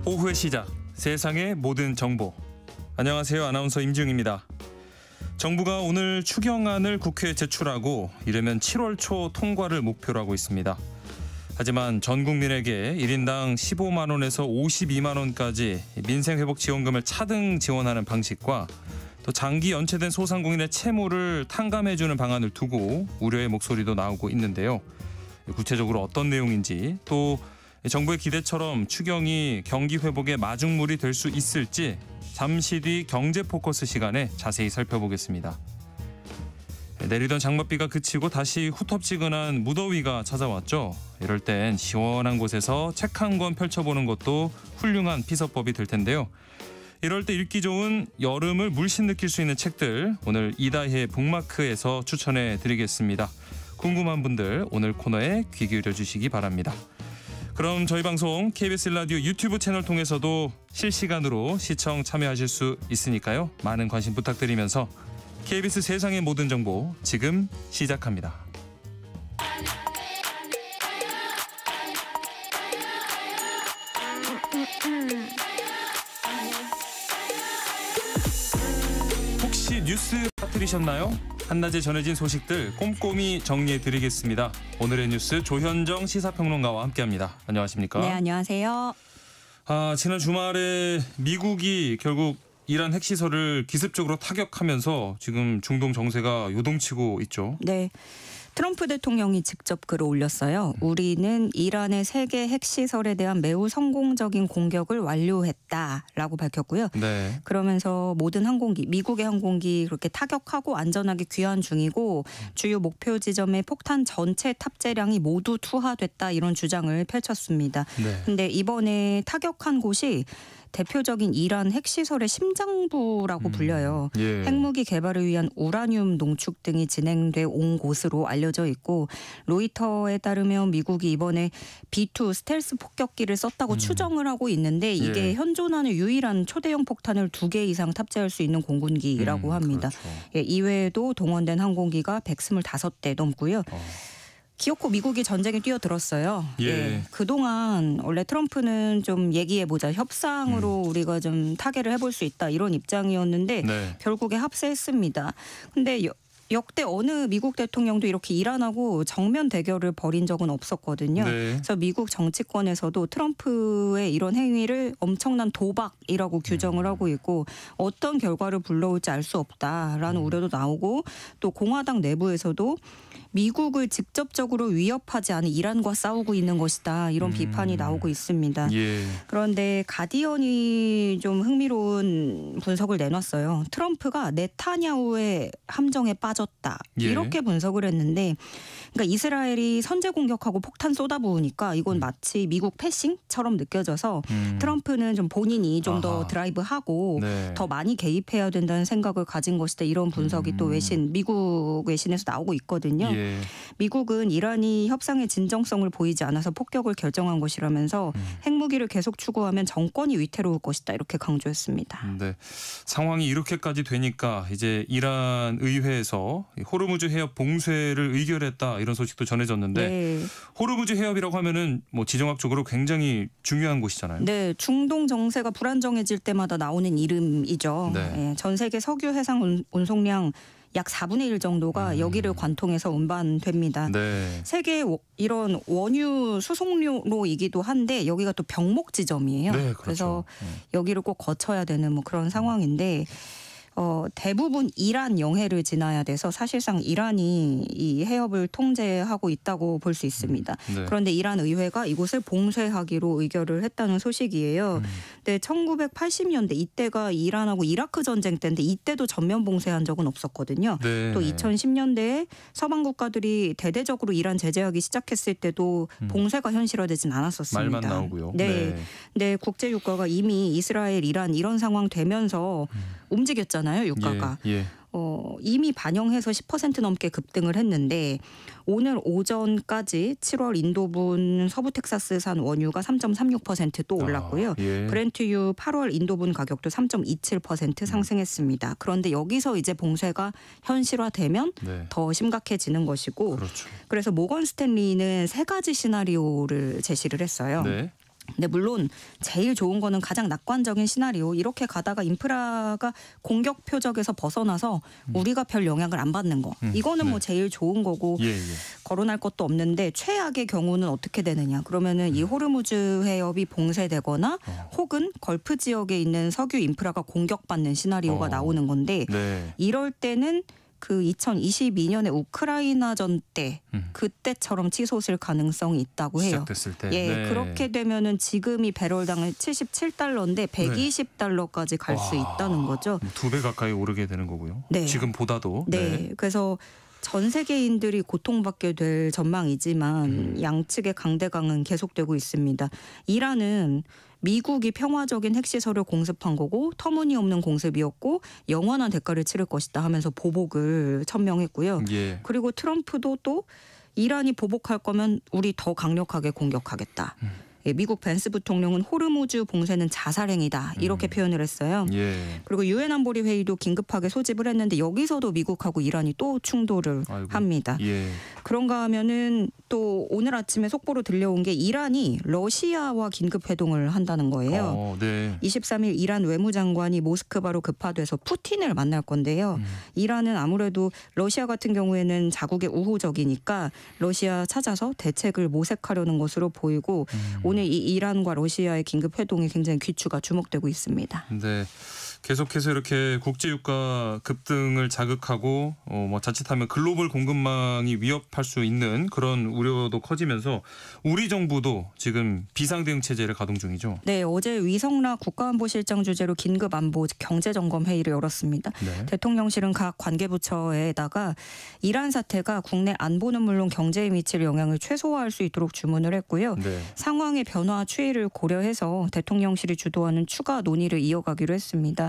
오후의 시작, 세상의 모든 정보. 안녕하세요. 아나운서 임지웅입니다. 정부가 오늘 추경안을 국회에 제출하고 이르면 7월 초 통과를 목표로 하고 있습니다. 하지만 전 국민에게 1인당 15만 원에서 52만 원까지 민생회복지원금을 차등 지원하는 방식과 또 장기 연체된 소상공인의 채무를 탕감해주는 방안을 두고 우려의 목소리도 나오고 있는데요. 구체적으로 어떤 내용인지, 또 정부의 기대처럼 추경이 경기 회복의 마중물이 될 수 있을지 잠시 뒤 경제 포커스 시간에 자세히 살펴보겠습니다. 내리던 장맛비가 그치고 다시 후텁지근한 무더위가 찾아왔죠. 이럴 땐 시원한 곳에서 책 한 권 펼쳐보는 것도 훌륭한 피서법이 될 텐데요. 이럴 때 읽기 좋은 여름을 물씬 느낄 수 있는 책들, 오늘 이다혜 북마크에서 추천해 드리겠습니다. 궁금한 분들 오늘 코너에 귀 기울여 주시기 바랍니다. 그럼 저희 방송 KBS 라디오 유튜브 채널 통해서도 실시간으로 시청 참여하실 수 있으니까요. 많은 관심 부탁드리면서 KBS 세상의 모든 정보 지금 시작합니다. 혹시 뉴스 빠뜨리셨나요? 한낮에 전해진 소식들 꼼꼼히 정리해드리겠습니다. 오늘의 뉴스 조현정 시사평론가와 함께합니다. 안녕하십니까? 네, 안녕하세요. 지난 주말에 미국이 결국 이란 핵시설을 기습적으로 타격하면서 지금 중동 정세가 요동치고 있죠. 네. 트럼프 대통령이 직접 글을 올렸어요. 우리는 이란의 세 개 핵시설에 대한 매우 성공적인 공격을 완료했다라고 밝혔고요. 네. 그러면서 모든 항공기, 미국의 항공기 그렇게 타격하고 안전하게 귀환 중이고 주요 목표 지점의 폭탄 전체 탑재량이 모두 투하됐다, 이런 주장을 펼쳤습니다. 네. 근데 이번에 타격한 곳이 대표적인 이란 핵시설의 심장부라고 불려요. 예. 핵무기 개발을 위한 우라늄 농축 등이 진행돼 온 곳으로 알려져 있고, 로이터에 따르면 미국이 이번에 B2 스텔스 폭격기를 썼다고 추정을 하고 있는데 이게 예. 현존하는 유일한 초대형 폭탄을 2개 이상 탑재할 수 있는 공군기라고 합니다. 그렇죠. 예, 이외에도 동원된 항공기가 125대 넘고요. 기어코 미국이 전쟁에 뛰어들었어요. 예. 그동안 원래 트럼프는 좀 얘기해보자, 협상으로 우리가 좀 타결을 해볼 수 있다, 이런 입장이었는데 네. 결국에 합세했습니다. 근데 역대 어느 미국 대통령도 이렇게 이란하고 정면 대결을 벌인 적은 없었거든요. 네. 그래서 미국 정치권에서도 트럼프의 이런 행위를 엄청난 도박이라고 규정을 하고 있고, 어떤 결과를 불러올지 알 수 없다라는 우려도 나오고, 또 공화당 내부에서도 미국을 직접적으로 위협하지 않은 이란과 싸우고 있는 것이다, 이런 비판이 나오고 있습니다. 예. 그런데 가디언이 좀 흥미로운 분석을 내놨어요. 트럼프가 네타냐후의 함정에 빠졌다, 예. 이렇게 분석을 했는데, 그러니까 이스라엘이 선제 공격하고 폭탄 쏟아부으니까 이건 마치 미국 패싱처럼 느껴져서 트럼프는 좀 본인이 좀 더 드라이브하고 네. 더 많이 개입해야 된다는 생각을 가진 것이다, 이런 분석이 또 미국 외신에서 나오고 있거든요. 예. 미국은 이란이 협상의 진정성을 보이지 않아서 폭격을 결정한 것이라면서 핵무기를 계속 추구하면 정권이 위태로울 것이다, 이렇게 강조했습니다. 네. 상황이 이렇게까지 되니까 이제 이란 의회에서 호르무즈 해협 봉쇄를 의결했다, 이런 소식도 전해졌는데, 네. 호르무즈 해협이라고 하면은 뭐 지정학적으로 굉장히 중요한 곳이잖아요. 네, 중동 정세가 불안정해질 때마다 나오는 이름이죠. 네. 네, 전 세계 석유 해상 운송량 약 4분의 1 정도가 여기를 관통해서 운반됩니다. 네. 세계 이런 원유 수송로이기도 한데 여기가 또 병목 지점이에요. 네, 그렇죠. 그래서 여기를 꼭 거쳐야 되는 뭐 그런 상황인데, 대부분 이란 영해를 지나야 돼서 사실상 이란이 이 해협을 통제하고 있다고 볼 수 있습니다. 네. 그런데 이란 의회가 이곳을 봉쇄하기로 의결을 했다는 소식이에요. 근데 1980년대 이때가 이란하고 이라크 전쟁 때인데 이때도 전면 봉쇄한 적은 없었거든요. 네. 또 2010년대에 서방 국가들이 대대적으로 이란 제재하기 시작했을 때도 봉쇄가 현실화되진 않았었습니다. 말만 나오고요. 네. 근데 국제 유가가 이미 이스라엘, 이란 이런 상황 되면서 움직였잖아요, 유가가. 예. 이미 반영해서 10% 넘게 급등을 했는데 오늘 오전까지 7월 인도분 서부 텍사스산 원유가 3.36% 또 올랐고요. 예. 브렌트유 8월 인도분 가격도 3.27% 상승했습니다. 그런데 여기서 이제 봉쇄가 현실화되면 네. 더 심각해지는 것이고 그렇죠. 그래서 모건 스탠리는 세 가지 시나리오를 제시를 했어요. 네. 근데 물론 제일 좋은 거는 가장 낙관적인 시나리오. 이렇게 가다가 인프라가 공격 표적에서 벗어나서 우리가 별 영향을 안 받는 거. 이거는 네. 뭐 제일 좋은 거고 예, 예. 거론할 것도 없는데 최악의 경우는 어떻게 되느냐. 그러면은 이 호르무즈 해협이 봉쇄되거나 혹은 걸프 지역에 있는 석유 인프라가 공격받는 시나리오가 나오는 건데 네. 이럴 때는 그 2022년에 우크라이나전 때 그때처럼 치솟을 가능성이 있다고 해요. 시작됐을 때. 예, 네. 그렇게 되면은 지금이 배럴당은 77달러인데 120달러까지 갈 수 있다는 거죠. 2배 가까이 오르게 되는 거고요. 네. 지금보다도. 네, 그래서 전 세계인들이 고통받게 될 전망이지만 양측의 강대강은 계속되고 있습니다. 이란은 미국이 평화적인 핵시설을 공습한 거고 터무니없는 공습이었고 영원한 대가를 치를 것이다 하면서 보복을 천명했고요. 예. 그리고 트럼프도 또 이란이 보복할 거면 우리 더 강력하게 공격하겠다. 예, 미국 벤스 부통령은 호르무즈 봉쇄는 자살행위다 이렇게 표현을 했어요. 예. 그리고 유엔 안보리 회의도 긴급하게 소집을 했는데 여기서도 미국하고 이란이 또 충돌을 아이고. 합니다. 예. 그런가 하면은 또 오늘 아침에 속보로 들려온 게 이란이 러시아와 긴급 회동을 한다는 거예요. 네. 23일 이란 외무장관이 모스크바로 급파돼서 푸틴을 만날 건데요. 이란은 아무래도 러시아 같은 경우에는 자국의 우호적이니까 러시아 찾아서 대책을 모색하려는 것으로 보이고 오늘 이 이란과 러시아의 긴급 회동이 굉장히 귀추가 주목되고 있습니다. 네. 계속해서 이렇게 국제 유가 급등을 자극하고 뭐 자칫하면 글로벌 공급망이 위협할 수 있는 그런 우려도 커지면서 우리 정부도 지금 비상대응 체제를 가동 중이죠. 네, 어제 위성락 국가안보실장 주재로 긴급 안보 경제점검 회의를 열었습니다. 네. 대통령실은 각 관계부처에다가 이란 사태가 국내 안보는 물론 경제에 미칠 영향을 최소화할 수 있도록 주문을 했고요. 네. 상황의 변화 추이를 고려해서 대통령실이 주도하는 추가 논의를 이어가기로 했습니다.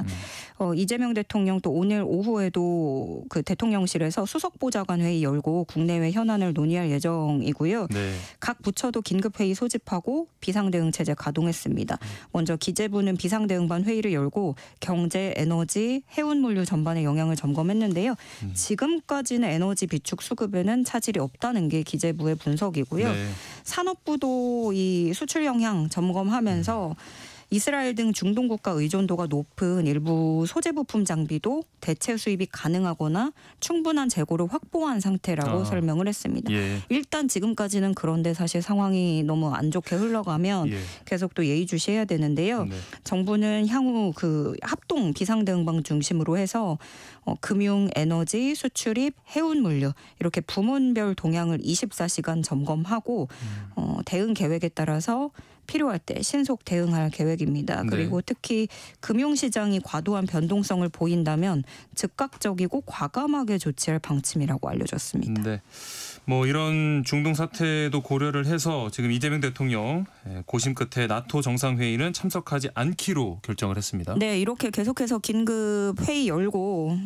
이재명 대통령 또 오늘 오후에도 그 대통령실에서 수석보좌관 회의 열고 국내외 현안을 논의할 예정이고요. 네. 각 부처도 긴급 회의 소집하고 비상대응 체제 가동했습니다. 먼저 기재부는 비상대응반 회의를 열고 경제, 에너지, 해운물류 전반의 영향을 점검했는데요. 지금까지는 에너지 비축 수급에는 차질이 없다는 게 기재부의 분석이고요. 네. 산업부도 이 수출 영향 점검하면서 이스라엘 등 중동 국가 의존도가 높은 일부 소재 부품 장비도 대체 수입이 가능하거나 충분한 재고를 확보한 상태라고 설명을 했습니다. 예. 일단 지금까지는 그런데 사실 상황이 너무 안 좋게 흘러가면 예. 계속 또 예의주시해야 되는데요. 네. 정부는 향후 그 합동 비상대응방 중심으로 해서 금융, 에너지, 수출입, 해운물류 이렇게 부문별 동향을 24시간 점검하고 대응 계획에 따라서 필요할 때 신속 대응할 계획입니다. 네. 그리고 특히 금융시장이 과도한 변동성을 보인다면 즉각적이고 과감하게 조치할 방침이라고 알려졌습니다. 네. 뭐 이런 중동 사태도 고려를 해서 지금 이재명 대통령 고심 끝에 나토 정상회의는 참석하지 않기로 결정을 했습니다. 네, 이렇게 계속해서 긴급 회의 열고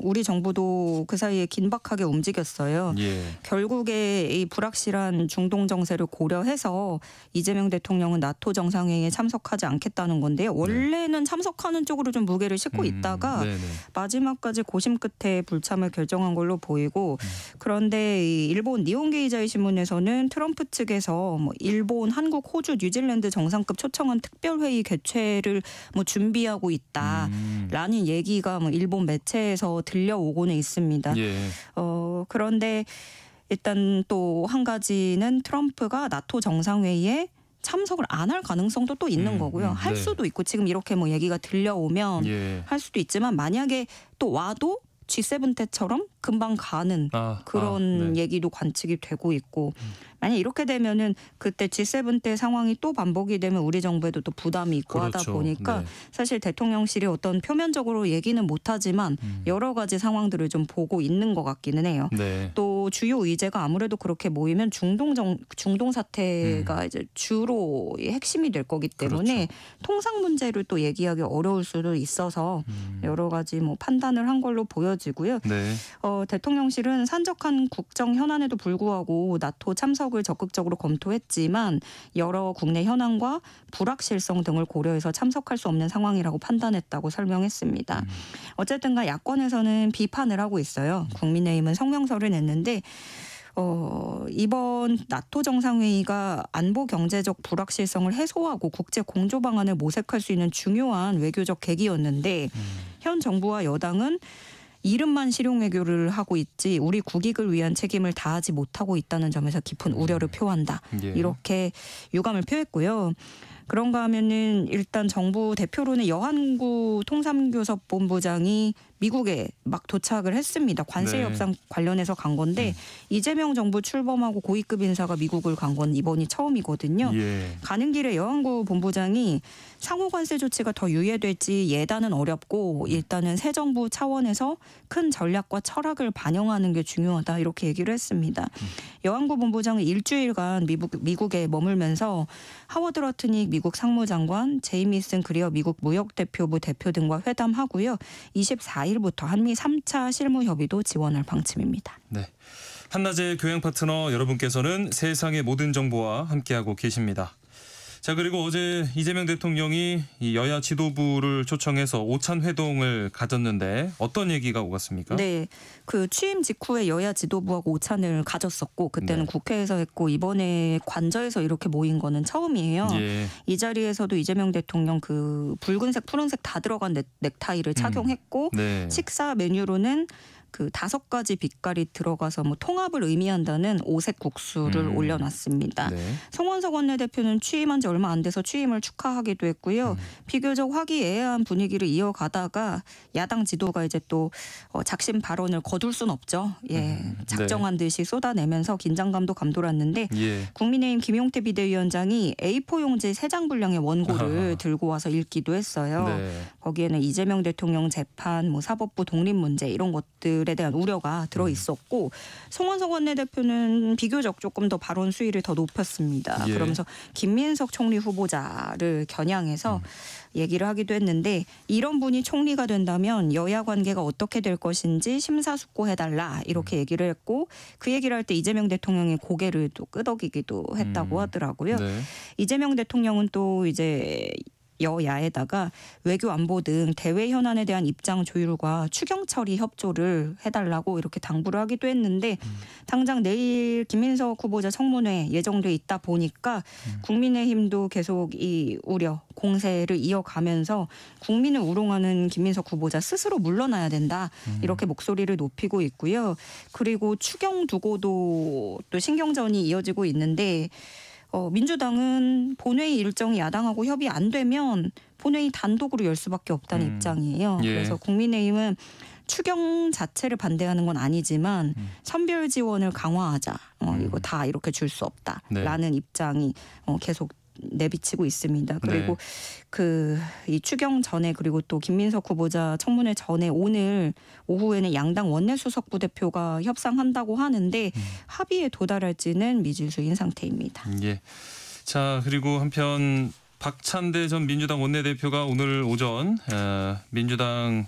우리 정부도 그 사이에 긴박하게 움직였어요. 예. 결국에 이 불확실한 중동 정세를 고려해서 이재명 대통령은 나토 정상회의에 참석하지 않겠다는 건데요. 원래는 참석하는 쪽으로 좀 무게를 싣고 있다가 네네. 마지막까지 고심 끝에 불참을 결정한 걸로 보이고 그런데 이 일본 니혼게이 자이 신문에서는 트럼프 측에서 뭐 일본, 한국, 호주, 뉴질랜드 정상급 초청한 특별회의 개최를 뭐 준비하고 있다라는 얘기가 뭐 일본 매체에서 들려오고는 있습니다. 예. 그런데 일단 또 한 가지는 트럼프가 나토 정상회의에 참석을 안 할 가능성도 또 있는 거고요. 할 네. 수도 있고 지금 이렇게 뭐 얘기가 들려오면 예. 할 수도 있지만 만약에 또 와도 G7 때처럼 금방 가는 그런 네. 얘기도 관측이 되고 있고 만약 이렇게 되면은 그때 G7 때 상황이 또 반복이 되면 우리 정부에도 또 부담이 있고 그렇죠. 하다 보니까 네. 사실 대통령실이 어떤 표면적으로 얘기는 못하지만 여러 가지 상황들을 좀 보고 있는 것 같기는 해요. 네. 또 주요 의제가 아무래도 그렇게 모이면 중동 사태가 이제 주로 핵심이 될 거기 때문에 그렇죠. 통상 문제를 또 얘기하기 어려울 수도 있어서 여러 가지 뭐 판단을 한 걸로 보여지고요. 네. 대통령실은 산적한 국정 현안에도 불구하고 나토 참석을 적극적으로 검토했지만 여러 국내 현안과 불확실성 등을 고려해서 참석할 수 없는 상황이라고 판단했다고 설명했습니다. 어쨌든가 야권에서는 비판을 하고 있어요. 국민의힘은 성명서를 냈는데 이번 나토 정상회의가 안보 경제적 불확실성을 해소하고 국제 공조 방안을 모색할 수 있는 중요한 외교적 계기였는데 현 정부와 여당은 이름만 실용 외교를 하고 있지 우리 국익을 위한 책임을 다하지 못하고 있다는 점에서 깊은 우려를 표한다. 예. 이렇게 유감을 표했고요. 그런가 하면은 일단 정부 대표로는 여한구 통상교섭본부장이 미국에 막 도착을 했습니다. 관세 네. 협상 관련해서 간 건데 이재명 정부 출범하고 고위급 인사가 미국을 간 건 이번이 처음이거든요. 예. 가는 길에 여한구 본부장이 상호 관세 조치가 더 유예될지 예단은 어렵고 일단은 새 정부 차원에서 큰 전략과 철학을 반영하는 게 중요하다 이렇게 얘기를 했습니다. 여한구 본부장은 일주일간 미국에 머물면서 하워드 러트닉 미국 상무장관, 제이미슨 그리어 미국 무역대표부 대표 등과 회담하고요. 24일부터 한미 3차 실무 협의도 지원할 방침입니다. 네. 한낮의 교양 파트너 여러분께서는 세상의 모든 정보와 함께하고 계십니다. 자, 그리고 어제 이재명 대통령이 이 여야 지도부를 초청해서 오찬 회동을 가졌는데 어떤 얘기가 오갔습니까? 네, 그 취임 직후에 여야 지도부하고 오찬을 가졌었고 그때는 네. 국회에서 했고 이번에 관저에서 이렇게 모인 거는 처음이에요. 예. 이 자리에서도 이재명 대통령 그 붉은색, 푸른색 다 들어간 넥타이를 착용했고 네. 식사 메뉴로는 그 5가지 빛깔이 들어가서 뭐 통합을 의미한다는 오색 국수를 올려놨습니다. 네. 송원석 원내대표는 취임한 지 얼마 안 돼서 취임을 축하하기도 했고요. 비교적 화기애애한 분위기를 이어가다가 야당 지도가 이제 또 작심 발언을 거둘 순 없죠. 예, 작정한 듯이 쏟아내면서 긴장감도 감돌았는데 예. 국민의힘 김용태 비대위원장이 A4 용지 3장 분량의 원고를 들고 와서 읽기도 했어요. 네. 거기에는 이재명 대통령 재판, 뭐 사법부 독립 문제 이런 것들에 대한 우려가 들어 있었고 송원석 원내대표는 비교적 조금 더 발언 수위를 더 높였습니다. 예. 그러면서 김민석 총리 후보자를 겨냥해서 얘기를 하기도 했는데 이런 분이 총리가 된다면 여야 관계가 어떻게 될 것인지 심사숙고해달라 이렇게 얘기를 했고 그 얘기를 할 때 이재명 대통령이 고개를 또 끄덕이기도 했다고 하더라고요. 네. 이재명 대통령은 또 이제 여야에다가 외교 안보 등 대외 현안에 대한 입장 조율과 추경 처리 협조를 해달라고 이렇게 당부를 하기도 했는데 당장 내일 김민석 후보자 청문회 예정돼 있다 보니까 국민의힘도 계속 이 우려 공세를 이어가면서 국민을 우롱하는 김민석 후보자 스스로 물러나야 된다 이렇게 목소리를 높이고 있고요. 그리고 추경 두고도 또 신경전이 이어지고 있는데 민주당은 본회의 일정이 야당하고 협의 안 되면 본회의 단독으로 열 수밖에 없다는 입장이에요. 예. 그래서 국민의힘은 추경 자체를 반대하는 건 아니지만 선별 지원을 강화하자. 이거 다 이렇게 줄 수 없다라는 입장이 계속 내비치고 있습니다. 그리고 이 추경 전에 그리고 또 김민석 후보자 청문회 전에 오늘 오후에는 양당 원내수석 부대표가 협상한다고 하는데 합의에 도달할지는 미지수인 상태입니다. 예. 자, 그리고 한편 박찬대 전 민주당 원내대표가 오늘 오전 민주당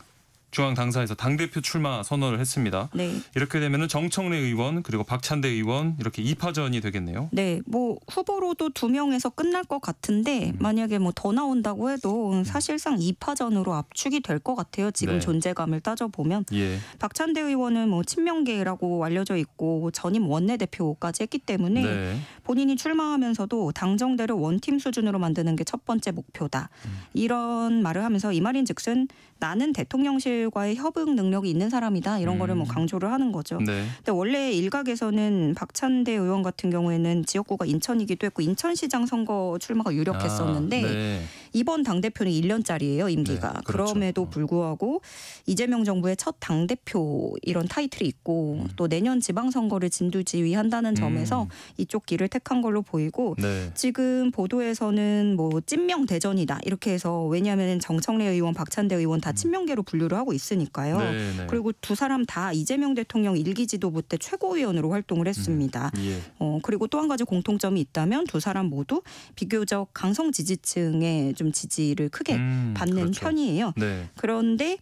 중앙당사에서 당대표 출마 선언을 했습니다. 네. 이렇게 되면은 정청래 의원 그리고 박찬대 의원 이렇게 2파전이 되겠네요. 네, 뭐 후보로도 2명에서 끝날 것 같은데 만약에 뭐 더 나온다고 해도 사실상 2파전으로 압축이 될 것 같아요. 지금 네. 존재감을 따져보면. 예. 박찬대 의원은 뭐 친명계라고 알려져 있고 전임 원내대표까지 했기 때문에 네. 본인이 출마하면서도 당정대를 원팀 수준으로 만드는 게 첫 번째 목표다. 이런 말을 하면서 이 말인즉슨 나는 대통령실과의 협응 능력이 있는 사람이다. 이런 거를 뭐 강조를 하는 거죠. 네. 근데 원래 일각에서는 박찬대 의원 같은 경우에는 지역구가 인천이기도 했고 인천시장 선거 출마가 유력했었는데 네. 이번 당대표는 1년짜리예요. 임기가. 네, 그렇죠. 그럼에도 불구하고 이재명 정부의 첫 당대표 이런 타이틀이 있고 또 내년 지방선거를 진두지휘한다는 점에서 이쪽 길을 택한 걸로 보이고 네. 지금 보도에서는 뭐 찐명 대전이다 이렇게 해서 왜냐하면 정청래 의원, 박찬대 의원 다 친명계로 분류를 하고 있으니까요. 네, 네. 그리고 두 사람 다 이재명 대통령 일기 지도부 때 최고위원으로 활동을 했습니다. 예. 그리고 또 한 가지 공통점이 있다면 두 사람 모두 비교적 강성 지지층의 좀 지지를 크게 받는 그렇죠. 편이에요. 네. 그런데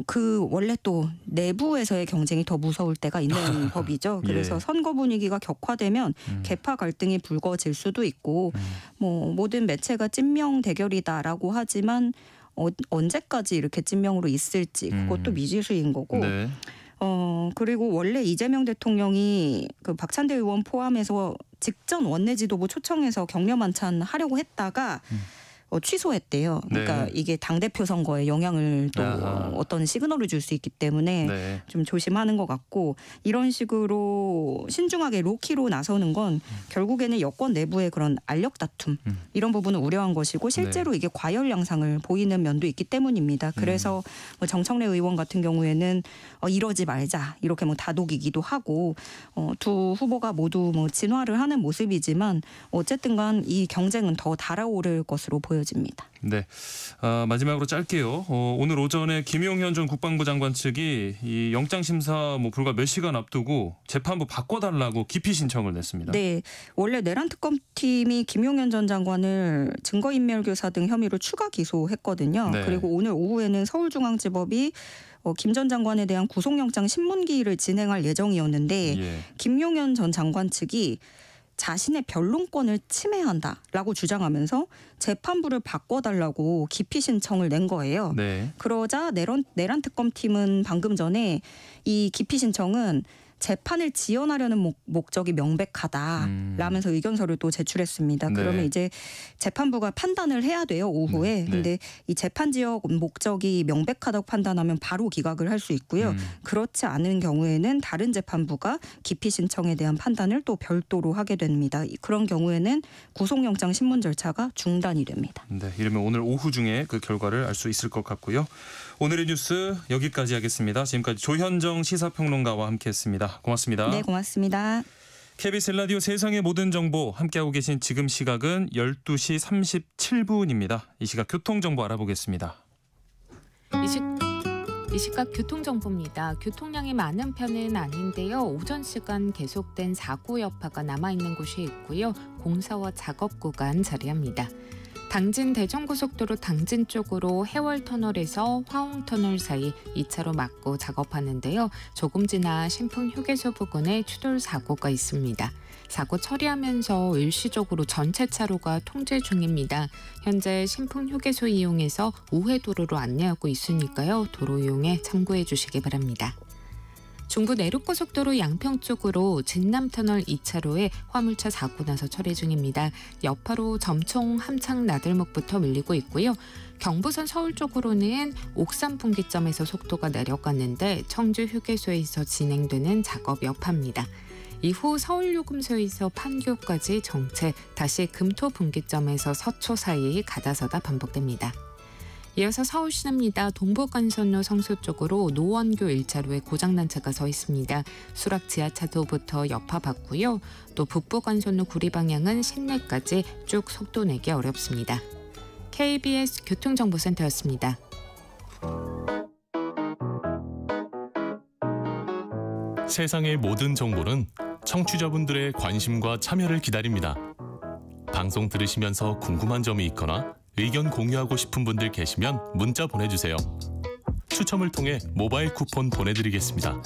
그 원래 또 내부에서의 경쟁이 더 무서울 때가 있는 법이죠. 그래서 예. 선거 분위기가 격화되면 계파 갈등이 불거질 수도 있고 뭐 모든 매체가 찐명 대결이다라고 하지만 언제까지 이렇게 찐명으로 있을지 그것도 미지수인 거고 네. 그리고 원래 이재명 대통령이 그 박찬대 의원 포함해서 직전 원내 지도부 초청해서 격려 만찬 하려고 했다가 취소했대요. 그러니까 네. 이게 당대표 선거에 영향을 또 어떤 시그널을 줄 수 있기 때문에 네. 좀 조심하는 것 같고 이런 식으로 신중하게 로키로 나서는 건 결국에는 여권 내부의 그런 알력 다툼 이런 부분을 우려한 것이고 실제로 이게 과열 양상을 보이는 면도 있기 때문입니다. 그래서 뭐 정청래 의원 같은 경우에는 이러지 말자 이렇게 뭐 다독이기도 하고 두 후보가 모두 뭐 진화를 하는 모습이지만 어쨌든간 이 경쟁은 더 달아오를 것으로 보여집니다. 네, 마지막으로 짧게요. 오늘 오전에 김용현 전 국방부 장관 측이 이 영장 심사 뭐 불과 몇 시간 앞두고 재판부 바꿔달라고 기피 신청을 냈습니다. 네, 원래 내란 특검팀이 김용현 전 장관을 증거인멸교사 등 혐의로 추가 기소했거든요. 네. 그리고 오늘 오후에는 서울중앙지법이 김 전 장관에 대한 구속영장 신문기일을 진행할 예정이었는데 예. 김용현 전 장관 측이 자신의 변론권을 침해한다라고 주장하면서 재판부를 바꿔달라고 기피 신청을 낸 거예요. 네. 그러자 내란 특검팀은 방금 전에 이 기피 신청은 재판을 지연하려는 목적이 명백하다라면서 의견서를 또 제출했습니다. 네. 그러면 이제 재판부가 판단을 해야 돼요, 오후에. 네. 근데 이 재판 지역 목적이 명백하다고 판단하면 바로 기각을 할 수 있고요. 그렇지 않은 경우에는 다른 재판부가 기피 신청에 대한 판단을 또 별도로 하게 됩니다. 그런 경우에는 구속영장 신문 절차가 중단이 됩니다. 네, 이러면 오늘 오후 중에 그 결과를 알 수 있을 것 같고요. 오늘의 뉴스 여기까지 하겠습니다. 지금까지 조현정 시사평론가와 함께했습니다. 고맙습니다. 네, 고맙습니다. KBS 라디오 세상의 모든 정보 함께하고 계신 지금 시각은 12시 37분입니다. 이 시각 교통정보 알아보겠습니다. 이 시각 교통정보입니다. 교통량이 많은 편은 아닌데요. 오전 시간 계속된 사고 여파가 남아있는 곳이 있고요. 공사와 작업 구간 자리합니다. 당진 대전고속도로 당진 쪽으로 해월터널에서 화홍터널 사이 2차로 막고 작업하는데요. 조금 지나 신풍휴게소 부근에 추돌 사고가 있습니다. 사고 처리하면서 일시적으로 전체 차로가 통제 중입니다. 현재 신풍휴게소 이용해서 우회도로로 안내하고 있으니까요. 도로 이용에 참고해 주시기 바랍니다. 중부 내륙고속도로 양평 쪽으로 진남터널 2차로에 화물차 사고 나서 처리 중입니다. 여파로 점총 함창 나들목부터 밀리고 있고요. 경부선 서울 쪽으로는 옥산 분기점에서 속도가 내려갔는데 청주 휴게소에서 진행되는 작업 여파입니다. 이후 서울요금소에서 판교까지 정체, 다시 금토 분기점에서 서초 사이 가다서다 반복됩니다. 이어서 서울시내입니다. 동부간선로 성수 쪽으로 노원교 1차로에 고장난 차가 서 있습니다. 수락 지하차도부터 여파 받고요. 또 북부간선로 구리 방향은 신내까지 쭉 속도 내기 어렵습니다. KBS 교통정보센터였습니다. 세상의 모든 정보는 청취자분들의 관심과 참여를 기다립니다. 방송 들으시면서 궁금한 점이 있거나 의견 공유하고 싶은 분들 계시면 문자 보내주세요. 추첨을 통해 모바일 쿠폰 보내드리겠습니다.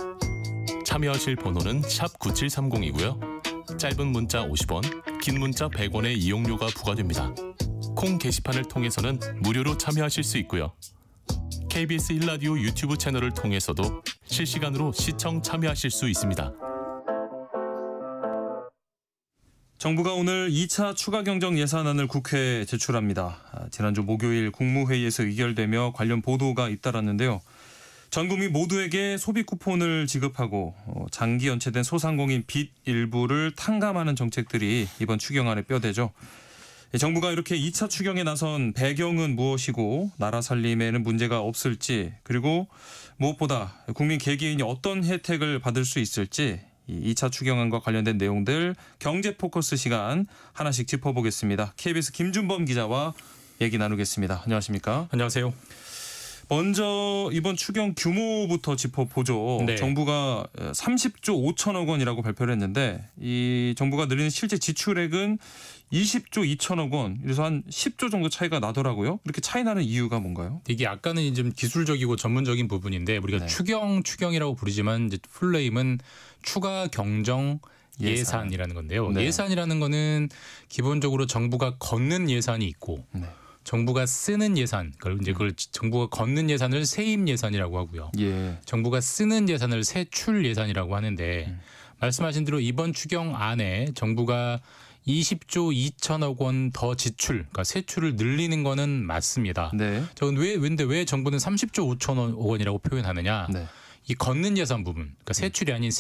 참여하실 번호는 샵 9730이고요. 짧은 문자 50원, 긴 문자 100원의 이용료가 부과됩니다. 콩 게시판을 통해서는 무료로 참여하실 수 있고요. KBS 1라디오 유튜브 채널을 통해서도 실시간으로 시청 참여하실 수 있습니다. 정부가 오늘 2차 추가 경정 예산안을 국회에 제출합니다. 지난주 목요일 국무회의에서 의결되며 관련 보도가 잇따랐는데요. 전 국민 모두에게 소비 쿠폰을 지급하고 장기 연체된 소상공인 빚 일부를 탕감하는 정책들이 이번 추경안의 뼈대죠. 정부가 이렇게 2차 추경에 나선 배경은 무엇이고 나라 살림에는 문제가 없을지, 그리고 무엇보다 국민 개개인이 어떤 혜택을 받을 수 있을지, 이 2차 추경안과 관련된 내용들 경제 포커스 시간 하나씩 짚어보겠습니다. KBS 김준범 기자와 얘기 나누겠습니다. 안녕하십니까? 안녕하세요. 먼저 이번 추경 규모부터 짚어보죠. 네. 정부가 30조 5천억 원이라고 발표를 했는데 이 정부가 늘리는 실제 지출액은 20조 2천억 원. 그래서 한 10조 정도 차이가 나더라고요. 이렇게 차이 나는 이유가 뭔가요? 이게 약간은 좀 기술적이고 전문적인 부분인데 우리가 네. 추경이라고 부르지만 이제 풀네임은 추가 경정 예산이라는 건데요. 네. 예산이라는 거는 기본적으로 정부가 걷는 예산이 있고 네. 정부가 쓰는 예산, 그걸 정부가 걷는 예산을 세입 예산이라고 하고요. 예. 정부가 쓰는 예산을 세출 예산이라고 하는데 말씀하신 대로 이번 추경 안에 정부가 20조 2천억 원 더 지출, 그러니까 세출을 늘리는 거는 맞습니다. 네. 저는 왜 정부는 30조 5천억 원이라고 표현하느냐? 네. 이 걷는 예산 부분, 그러니까 세출이 아닌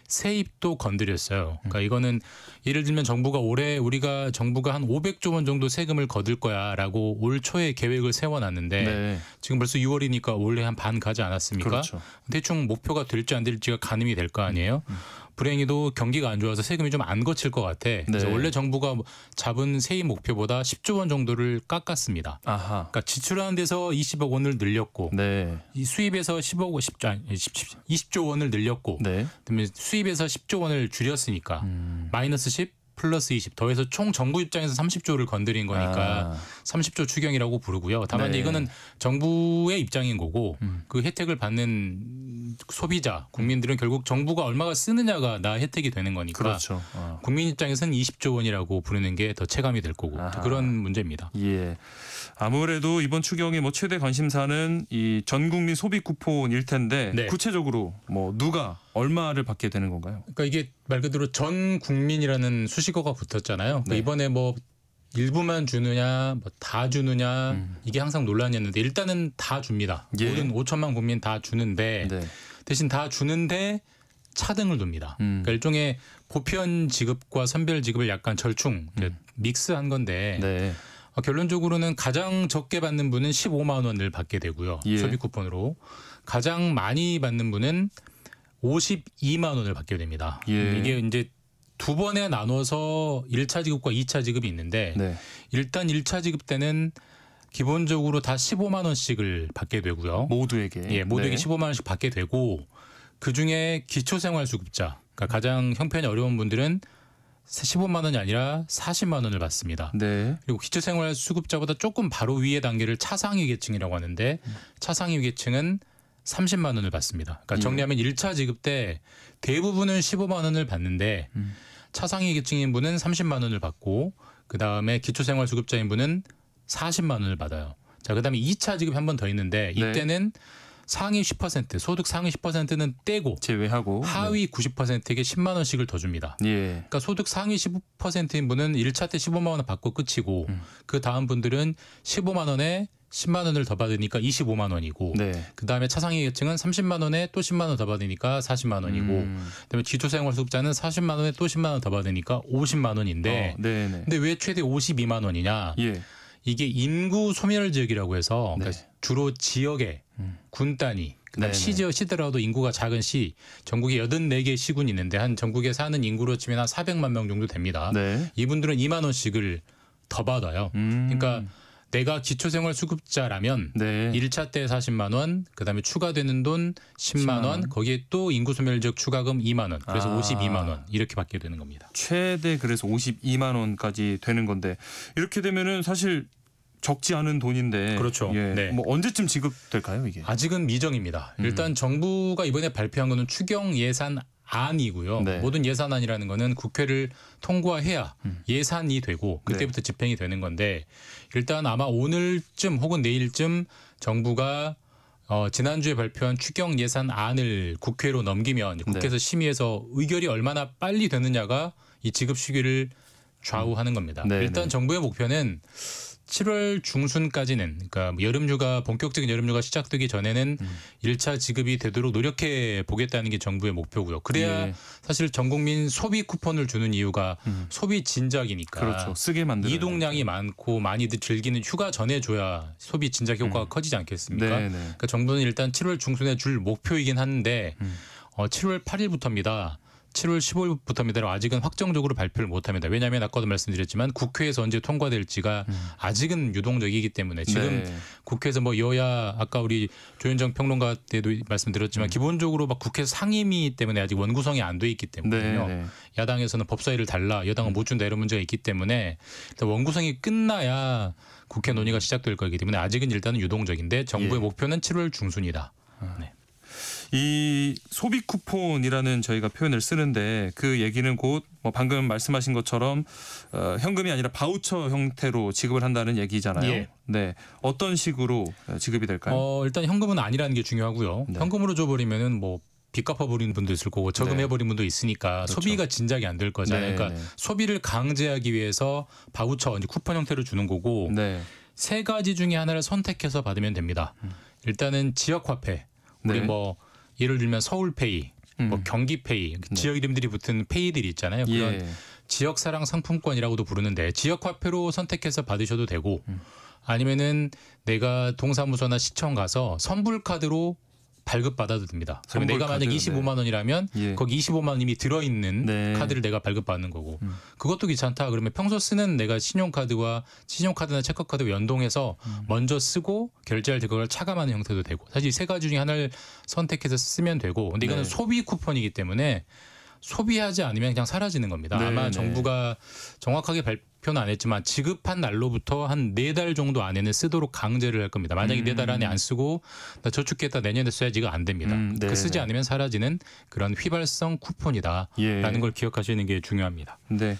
세입도 건드렸어요. 그러니까 이거는 예를 들면 정부가 한 500조 원 정도 세금을 거둘 거야라고 올 초에 계획을 세워놨는데 네. 지금 벌써 6월이니까 올해 한 반 가지 않았습니까? 그렇죠. 대충 목표가 될지 안 될지가 가늠이 될 거 아니에요. 불행히도 경기가 안 좋아서 세금이 좀 안 거칠 것 같아. 그래서 네. 원래 정부가 잡은 세입 목표보다 10조 원 정도를 깎았습니다. 아하. 그러니까 지출하는 데서 20억 원을 늘렸고 네. 이 수입에서 20조 원을 늘렸고 네. 그다음에 수입에서 10조 원을 줄였으니까 마이너스 10 플러스 20 더해서 총 정부 입장에서 30조를 건드린 거니까 30조 추경이라고 부르고요. 다만 네. 이거는 정부의 입장인 거고 그 혜택을 받는 소비자 국민들은 결국 정부가 얼마가 쓰느냐가 나 혜택이 되는 거니까 그렇죠. 국민 입장에서는 20조 원이라고 부르는 게 더 체감이 될 거고 아하. 그런 문제입니다. 예. 아무래도 이번 추경의 뭐 최대 관심사는 이 전 국민 소비 쿠폰일 텐데 네. 구체적으로 뭐 누가 얼마를 받게 되는 건가요? 그러니까 이게 말 그대로 전 국민이라는 수식어가 붙었잖아요. 그러니까 네. 이번에 뭐 일부만 주느냐, 뭐 다 주느냐 이게 항상 논란이었는데 일단은 다 줍니다. 예. 모든 5천만 국민 다 주는데 네. 대신 다 주는데 차등을 둡니다. 그러니까 일종의 보편 지급과 선별 지급을 약간 절충, 믹스한 건데 네. 결론적으로는 가장 적게 받는 분은 15만 원을 받게 되고요. 예. 소비 쿠폰으로. 가장 많이 받는 분은 52만 원을 받게 됩니다. 예. 이게 이제 두 번에 나눠서 1차 지급과 2차 지급이 있는데 네. 일단 1차 지급 때는 기본적으로 다 15만 원씩을 받게 되고요. 모두에게. 예, 모두에게 네. 15만 원씩 받게 되고 그중에 기초생활수급자, 그러니까 가장 형편이 어려운 분들은 15만 원이 아니라 40만 원을 받습니다. 네. 그리고 기초생활수급자보다 조금 바로 위의 단계를 차상위 계층이라고 하는데 차상위 계층은 30만 원을 받습니다. 그러니까 정리하면 1차 지급 때 대부분은 15만 원을 받는데 차상위 계층인 분은 30만 원을 받고 그다음에 기초생활수급자인 분은 40만 원을 받아요. 자, 그다음에 2차 지급이 한 번 더 있는데 이때는 상위 10%, 소득 상위 10%는 떼고 제외하고 하위 90%에게 10만 원씩을 더 줍니다. 예. 그러니까 소득 상위 15%인 분은 1차 때 15만 원 받고 끝이고 그 다음 분들은 15만 원에 10만 원을 더 받으니까 25만 원이고 네. 그다음에 차상위 계층은 30만 원에 또 10만 원 더 받으니까 40만 원이고 그다음에 기초생활수급자는 40만 원에 또 10만 원 더 받으니까 50만 원인데 네, 네. 근데 왜 최대 52만 원이냐? 예. 이게 인구 소멸 지역이라고 해서 네. 그러니까 주로 지역에 군 단위 그다음 네네. 시더라도 인구가 작은 시 전국에 84개 시군이 있는데 한 전국에 사는 인구로 치면 한 400만 명 정도 됩니다. 네. 이분들은 2만 원씩을 더 받아요. 그러니까 내가 기초생활수급자라면 네. 1차 때 40만 원, 그다음에 추가되는 돈 10만 원, 거기에 또 인구소멸지역 추가금 2만 원, 그래서 52만 원 이렇게 받게 되는 겁니다. 최대 그래서 52만 원까지 되는 건데 이렇게 되면은 사실 적지 않은 돈인데 그렇죠. 예. 네. 뭐 언제쯤 지급될까요, 이게? 아직은 미정입니다. 일단 정부가 이번에 발표한 거는 추경 예산 안이고요. 네. 모든 예산안이라는 거는 국회를 통과해야 예산이 되고 그때부터 집행이 되는 건데 일단 아마 오늘쯤 혹은 내일쯤 정부가 지난주에 발표한 추경 예산안을 국회로 넘기면 국회에서 심의해서 의결이 얼마나 빨리 되느냐가 이 지급 시기를 좌우하는 겁니다. 네, 일단 네. 정부의 목표는 7월 중순까지는 그러니까 여름휴가 본격적인 여름휴가 시작되기 전에는 1차 지급이 되도록 노력해 보겠다는 게 정부의 목표고요. 그래야 예. 사실 전 국민 소비 쿠폰을 주는 이유가 소비 진작이니까. 그렇죠. 쓰게 만드는 이동량이 많고 많이들 즐기는 휴가 전에 줘야 소비 진작 효과가 커지지 않겠습니까? 네, 네. 그러니까 정부는 일단 7월 중순에 줄 목표이긴 한데 7월 8일부터입니다. 7월 15일부터입니다. 아직은 확정적으로 발표를 못합니다. 왜냐하면 아까도 말씀드렸지만 국회에서 언제 통과될지가 아직은 유동적이기 때문에 지금 네. 국회에서 뭐 여야 아까 우리 조현정 평론가 때도 말씀드렸지만 기본적으로 막 국회 상임위 때문에 아직 원구성이 안 돼 있기 때문에요. 네, 네. 야당에서는 법사위를 달라 여당은 못 준다 이런 문제가 있기 때문에 일단 원구성이 끝나야 국회 논의가 시작될 거기 때문에 아직은 일단은 유동적인데 정부의 예. 목표는 7월 중순이다. 네. 이 소비 쿠폰이라는 저희가 표현을 쓰는데 그 얘기는 곧 뭐 방금 말씀하신 것처럼 현금이 아니라 바우처 형태로 지급을 한다는 얘기잖아요. 예. 네, 어떤 식으로 지급이 될까요? 일단 현금은 아니라는 게 중요하고요. 네. 현금으로 줘버리면은 뭐 빚 갚아버리는 분도 있을 거고 저금해버린 분도 있으니까 그렇죠. 소비가 진작이 안 될 거잖아요. 네, 그러니까 네. 소비를 강제하기 위해서 바우처, 이제 쿠폰 형태로 주는 거고 네, 세 가지 중에 하나를 선택해서 받으면 됩니다. 일단은 지역화폐, 우리 네. 뭐 예를 들면 서울페이, 뭐 경기페이, 지역 이름들이 붙은 페이들이 있잖아요. 그런 예. 지역사랑 상품권이라고도 부르는데 지역화폐로 선택해서 받으셔도 되고 아니면은 내가 동사무소나 시청 가서 선불카드로 발급받아도 됩니다. 그러면 내가 만약 선불카드, 25만 원이라면 예. 거기 25만 원 이미 들어있는 네. 카드를 내가 발급받는 거고 그것도 귀찮다. 그러면 평소 쓰는 내가 신용카드나 체크카드와 연동해서 먼저 쓰고 결제할 때 그걸 차감하는 형태도 되고 사실 이 세 가지 중에 하나를 선택해서 쓰면 되고 근데 이거는 네. 소비 쿠폰이기 때문에 소비하지 않으면 그냥 사라지는 겁니다. 네, 아마 네. 정부가 정확하게 발표는 안 했지만 지급한 날로부터 한 4달 정도 안에는 쓰도록 강제를 할 겁니다. 만약에 4달 안에 안 쓰고 나 저축했다 내년에 써야지 이거 안 됩니다. 네, 쓰지 네. 않으면 사라지는 그런 휘발성 쿠폰이다라는 예. 걸 기억하시는 게 중요합니다. 네.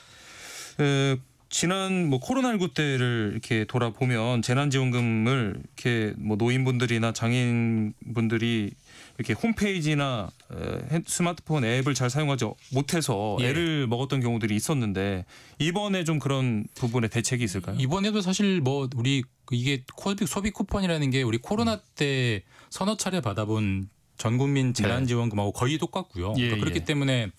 지난 뭐 코로나19 때를 이렇게 돌아보면 재난지원금을 이렇게 뭐 노인분들이나 장애인분들이 이렇게 홈페이지나 스마트폰 앱을 잘 사용하지 못해서 예. 애를 먹었던 경우들이 있었는데 이번에 좀 그런 부분에 대책이 있을까요? 이번에도 사실 뭐 우리 이게 소비 쿠폰이라는 게 우리 코로나 때 서너 차례 받아본 전 국민 재난지원금하고 거의 똑같고요. 예, 그러니까 그렇기 예. 때문에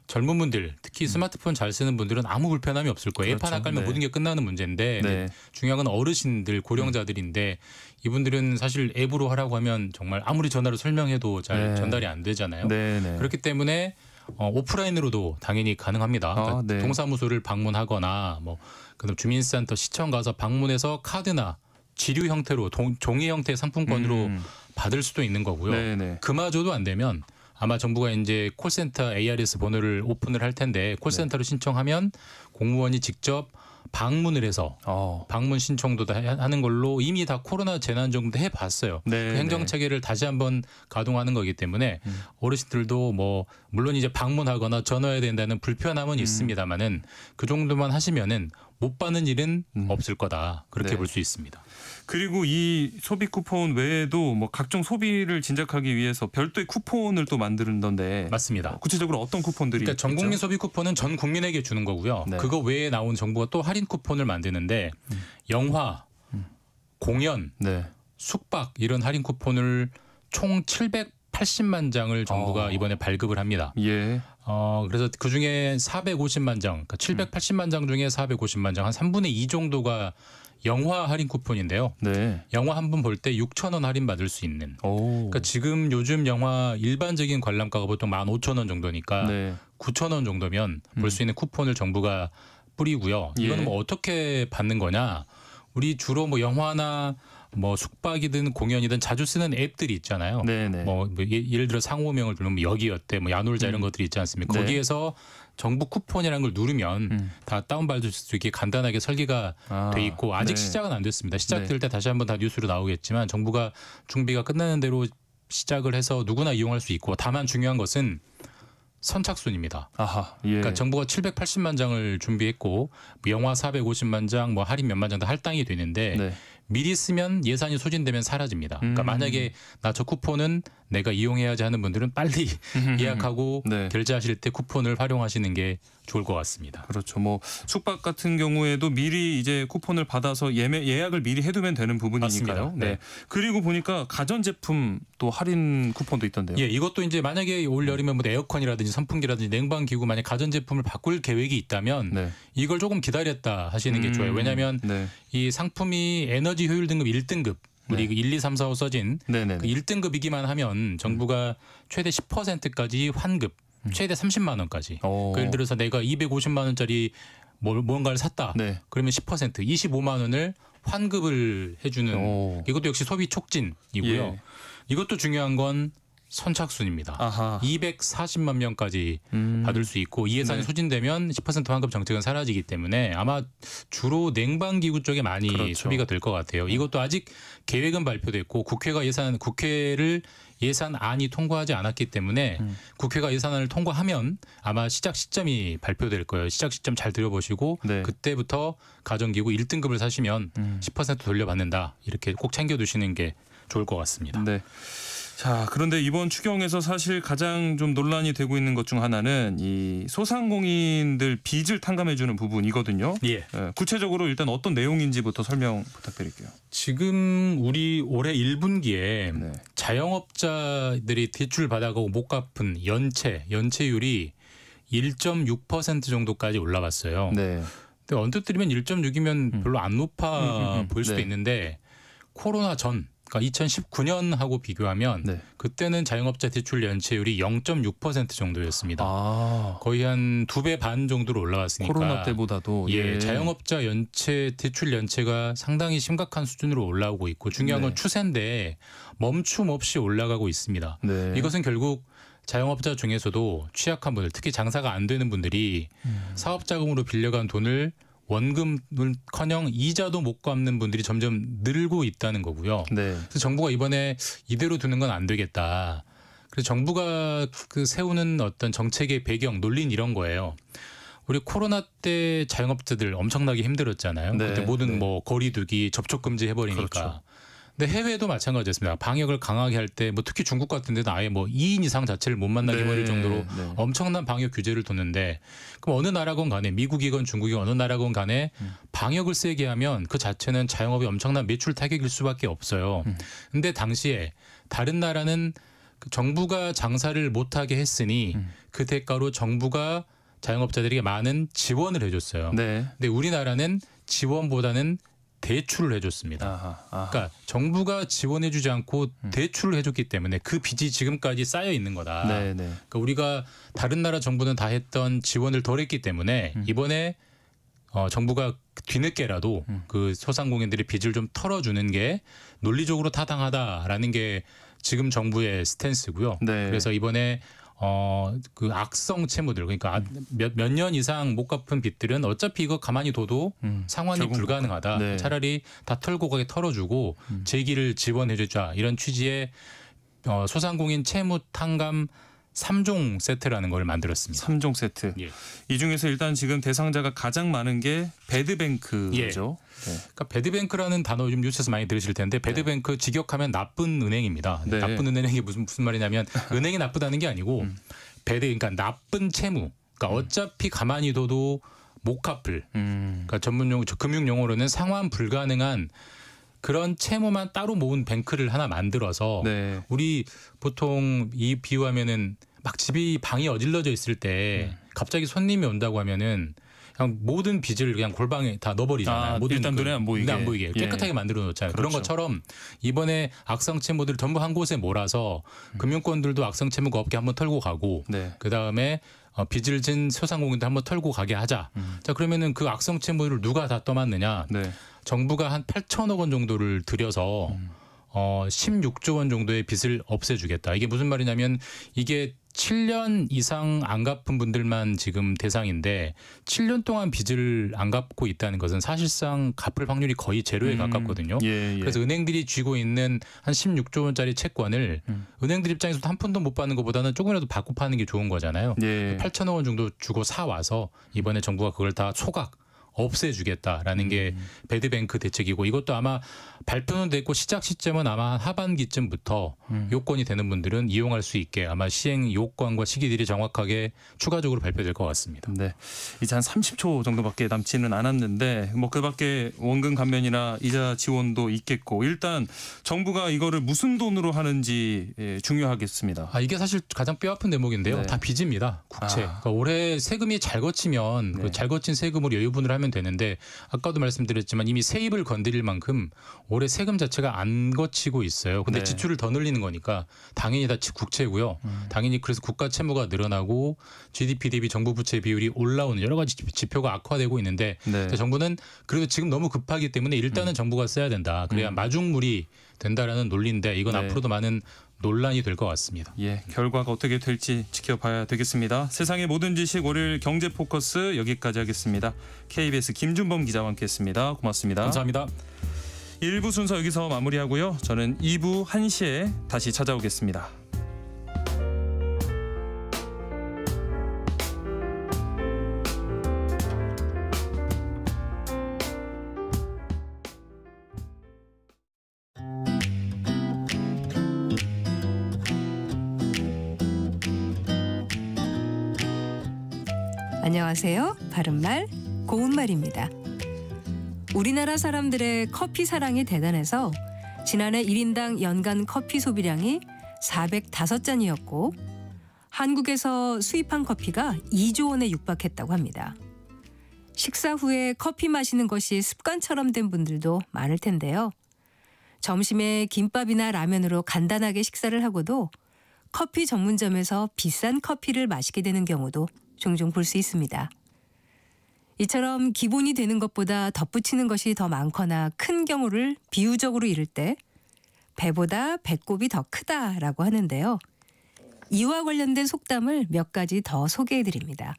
젊은 분들 특히 스마트폰 잘 쓰는 분들은 아무 불편함이 없을 거예요. 앱 그렇죠. 하나 깔면 네. 모든 게 끝나는 문제인데 네. 중요한 건 어르신들 고령자들인데 이분들은 사실 앱으로 하라고 하면 정말 아무리 전화로 설명해도 잘 네. 전달이 안 되잖아요. 네, 네. 그렇기 때문에 오프라인으로도 당연히 가능합니다. 그러니까 네. 동사무소를 방문하거나 뭐 그다음 주민센터 시청 가서 방문해서 카드나 지류 형태로 종이 형태의 상품권으로 받을 수도 있는 거고요. 네, 네. 그마저도 안 되면 아마 정부가 이제 콜센터 ARS 번호를 오픈을 할 텐데 콜센터로 신청하면 공무원이 직접 방문을 해서 방문 신청도 다 하는 걸로 이미 다 코로나 재난지원금도 해봤어요. 네, 그 행정 체계를 다시 한번 가동하는 거기 때문에 어르신들도 뭐 물론 이제 방문하거나 전화해야 된다는 불편함은 있습니다만은 그 정도만 하시면은 못 받는 일은 없을 거다 그렇게 네. 볼 수 있습니다. 그리고 이 소비 쿠폰 외에도 뭐 각종 소비를 진작하기 위해서 별도의 쿠폰을 또 만드는던데 맞습니다. 구체적으로 어떤 쿠폰들이 그러니까 전 국민 있죠? 소비 쿠폰은 전 국민에게 주는 거고요. 네. 그거 외에 나온 정부가 또 할인 쿠폰을 만드는데 영화, 공연, 네. 숙박 이런 할인 쿠폰을 총 780만 장을 정부가 이번에 발급을 합니다. 예. 그래서 그 중에 450만 장, 그러니까 780만 장 중에 450만 장, 한 3분의 2 정도가 영화 할인 쿠폰인데요. 네. 영화 한 번 볼 때 6,000원 할인 받을 수 있는. 오. 그러니까 지금 요즘 영화 일반적인 관람가가 보통 15,000원 정도니까 네. 9,000원 정도면 볼 수 있는 쿠폰을 정부가 뿌리고요. 예. 이거는 뭐 어떻게 받는 거냐? 우리 주로 뭐 영화나 뭐 숙박이든 공연이든 자주 쓰는 앱들이 있잖아요. 네네. 뭐 예를 들어 상호명을 누르면 뭐 여기였대, 뭐 야놀자 이런 것들이 있지 않습니까? 네. 거기에서 정부 쿠폰이라는 걸 누르면 다 다운받을 수 있게 간단하게 설계가 돼 있고 아직 네. 시작은 안 됐습니다. 시작될 때 다시 한번 다 뉴스로 나오겠지만 정부가 준비가 끝나는 대로 시작을 해서 누구나 이용할 수 있고 다만 중요한 것은 선착순입니다. 아하. 예. 그러니까 정부가 780만 장을 준비했고 뭐 영화 450만 장, 뭐 할인 몇만 장 다 할당이 되는데 네. 미리 쓰면 예산이 소진되면 사라집니다. 그러니까 만약에 나 저 쿠폰은 내가 이용해야지 하는 분들은 빨리 예약하고 네. 결제하실 때 쿠폰을 활용하시는 게 좋을 것 같습니다. 그렇죠. 뭐 숙박 같은 경우에도 미리 이제 쿠폰을 받아서 예약을 미리 해두면 되는 부분이니까요. 맞습니다. 네. 그리고 보니까 가전제품 또 할인 쿠폰도 있던데요. 예, 이것도 이제 만약에 올 여름에 뭐 에어컨이라든지 선풍기라든지 냉방기구 만약 가전제품을 바꿀 계획이 있다면 네. 이걸 조금 기다렸다 하시는 게 좋아요. 왜냐하면 네. 이 상품이 에너지 효율 등급 1등급 우리 그 1, 2, 3, 4, 5 써진 네네. 그 1등급이기만 하면 정부가 최대 10%까지 환급, 최대 30만 원까지. 오. 예를 들어서 내가 250만 원짜리 뭔가를 샀다. 네. 그러면 10% 25만 원을 환급을 해주는 오. 이것도 역시 소비 촉진이고요. 예. 이것도 중요한 건 선착순입니다. 아하. 240만 명까지 받을 수 있고 이 예산이 네. 소진되면 10% 환급 정책은 사라지기 때문에 아마 주로 냉방기구 쪽에 많이 그렇죠. 소비가 될 것 같아요. 이것도 아직 계획은 발표됐고 국회를 예산안이 통과하지 않았기 때문에 국회가 예산안을 통과하면 아마 시작 시점이 발표될 거예요. 시작 시점 잘 들여보시고 네. 그때부터 가정기구 1등급을 사시면 10% 돌려받는다. 이렇게 꼭 챙겨두시는 게 좋을 것 같습니다. 네. 자, 그런데 이번 추경에서 사실 가장 좀 논란이 되고 있는 것 중 하나는 이 소상공인들 빚을 탕감해주는 부분이거든요. 예. 구체적으로 일단 어떤 내용인지부터 설명 부탁드릴게요. 지금 우리 올해 1분기에 네. 자영업자들이 대출 받아가고 못 갚은 연체율이 1.6% 정도까지 올라왔어요. 네. 근데 언뜻 들으면 1.6이면 별로 안 높아 보일 수도 네. 있는데 코로나 전 그러니까 2019년하고 비교하면 네. 그때는 자영업자 대출 연체율이 0.6% 정도였습니다. 아, 거의 한 2배 반 정도로 올라왔으니까 코로나 때보다도 예, 자영업자 대출 연체가 상당히 심각한 수준으로 올라오고 있고 중요한 건 네. 추세인데 멈춤 없이 올라가고 있습니다. 네. 이것은 결국 자영업자 중에서도 취약한 분들, 특히 장사가 안 되는 분들이 사업 자금으로 빌려간 돈을 원금을커녕 이자도 못 갚는 분들이 점점 늘고 있다는 거고요. 네. 그래서 정부가 이번에 이대로 두는 건 안 되겠다. 그래서 정부가 그 세우는 어떤 정책의 배경, 논리는 이런 거예요. 우리 코로나 때 자영업자들 엄청나게 힘들었잖아요. 네, 그때 모든 네. 뭐 거리두기, 접촉 금지 해버리니까. 그렇죠. 근데 해외도 마찬가지였습니다. 방역을 강하게 할 때 뭐 특히 중국 같은 데는 아예 뭐 2인 이상 자체를 못 만나게 해버릴 정도로 네. 엄청난 방역 규제를 뒀는데 그럼 어느 나라건 간에 미국이건 중국이건 어느 나라건 간에 방역을 세게 하면 그 자체는 자영업이 엄청난 매출 타격일 수밖에 없어요. 근데 당시에 다른 나라는 그 정부가 장사를 못하게 했으니 그 대가로 정부가 자영업자들에게 많은 지원을 해줬어요. 네. 근데 우리나라는 지원보다는 대출을 해줬습니다. 아하. 그러니까 정부가 지원해주지 않고 대출을 해줬기 때문에 그 빚이 지금까지 쌓여 있는 거다. 네. 그러니까 우리가 다른 나라 정부는 다 했던 지원을 덜 했기 때문에 이번에 정부가 뒤늦게라도 그 소상공인들의 빚을 좀 털어주는 게 논리적으로 타당하다라는 게 지금 정부의 스탠스고요. 네. 그래서 이번에 그 악성 채무들 그러니까 몇 년 이상 못 갚은 빚들은 어차피 이거 가만히 둬도 상환이 결국 불가능하다. 네. 차라리 다 털고 가게 털어주고 재기를 지원해주자 이런 취지의 소상공인 채무 탕감 3종 세트라는 걸 만들었습니다. 3종 세트. 예. 이 중에서 일단 지금 대상자가 가장 많은 게 배드뱅크죠. 네. 그러니까 배드뱅크라는 단어 요즘 뉴스에서 많이 들으실 텐데 배드뱅크 직역하면 나쁜 은행입니다. 네. 나쁜 은행이 무슨 말이냐면 은행이 나쁘다는 게 아니고 그러니까 나쁜 채무. 그러니까 어차피 가만히 둬도 못 갚을. 그러니까 전문 금융 용어로는 상환 불가능한 그런 채무만 따로 모은 뱅크를 하나 만들어서 네. 우리 보통 이 비유하면은 막 방이 어질러져 있을 때 갑자기 손님이 온다고 하면은 그냥 모든 빚을 그냥 골방에 다 넣어버리잖아요. 모든 일단 눈에 안 보이게. 눈에 안 보이게 깨끗하게 만들어 놓잖아요. 그런 그렇죠. 것처럼 이번에 악성 채무들을 전부 한 곳에 몰아서 금융권들도 악성 채무가 없게 한번 털고 가고 네. 그 다음에 빚을 진 소상공인도 한번 털고 가게 하자. 자 그러면은 그 악성 채무를 누가 다 떠맡느냐? 네. 정부가 한 8천억 원 정도를 들여서 16조 원 정도의 빚을 없애주겠다. 이게 무슨 말이냐면 이게 7년 이상 안 갚은 분들만 지금 대상인데 7년 동안 빚을 안 갚고 있다는 것은 사실상 갚을 확률이 거의 제로에 가깝거든요. 예. 그래서 은행들이 쥐고 있는 한 16조 원짜리 채권을 은행들 입장에서도 한 푼도 못 받는 것보다는 조금이라도 받고 파는 게 좋은 거잖아요. 예. 8천억 원 정도 주고 사 와서 이번에 정부가 그걸 다 소각 없애주겠다라는 게 배드뱅크 대책이고 이것도 아마 발표는 됐고 시작 시점은 아마 하반기쯤부터 요건이 되는 분들은 이용할 수 있게 아마 시행 요건과 시기들이 정확하게 추가적으로 발표될 것 같습니다. 네. 이제 한 30초 정도밖에 남지는 않았는데 뭐 그밖에 원금 감면이나 이자 지원도 있겠고 일단 정부가 이거를 무슨 돈으로 하는지 중요하겠습니다. 이게 사실 가장 뼈아픈 대목인데요. 네. 다 빚입니다. 국채. 그러니까 올해 세금이 잘 거치면 네. 그 잘 거친 세금으로 여유분을 하면 되는데 아까도 말씀드렸지만 이미 세입을 건드릴 만큼 올해 세금 자체가 안 거치고 있어요. 근데 네. 지출을 더 늘리는 거니까 당연히 다 국채고요. 당연히 그래서 국가 채무가 늘어나고 GDP 대비 정부 부채 비율이 올라오는 여러 가지 지표가 악화되고 있는데 네. 정부는 그래도 지금 너무 급하기 때문에 일단은 정부가 써야 된다. 그래야 마중물이 된다라는 논리인데 이건 네. 앞으로도 많은 논란이 될 것 같습니다. 예, 결과가 어떻게 될지 지켜봐야 되겠습니다. 세상의 모든 지식 월요일 경제 포커스 여기까지 하겠습니다. KBS 김준범 기자와 함께했습니다. 고맙습니다. 감사합니다. 1부 순서 여기서 마무리하고요. 저는 2부 1시에 다시 찾아오겠습니다. 안녕하세요. 바른말 고운말입니다. 우리나라 사람들의 커피 사랑이 대단해서 지난해 1인당 연간 커피 소비량이 405잔이었고 한국에서 수입한 커피가 2조 원에 육박했다고 합니다. 식사 후에 커피 마시는 것이 습관처럼 된 분들도 많을 텐데요. 점심에 김밥이나 라면으로 간단하게 식사를 하고도 커피 전문점에서 비싼 커피를 마시게 되는 경우도 종종 볼 수 있습니다. 이처럼 기본이 되는 것보다 덧붙이는 것이 더 많거나 큰 경우를 비유적으로 이를 때 배보다 배꼽이 더 크다라고 하는데요. 이와 관련된 속담을 몇 가지 더 소개해드립니다.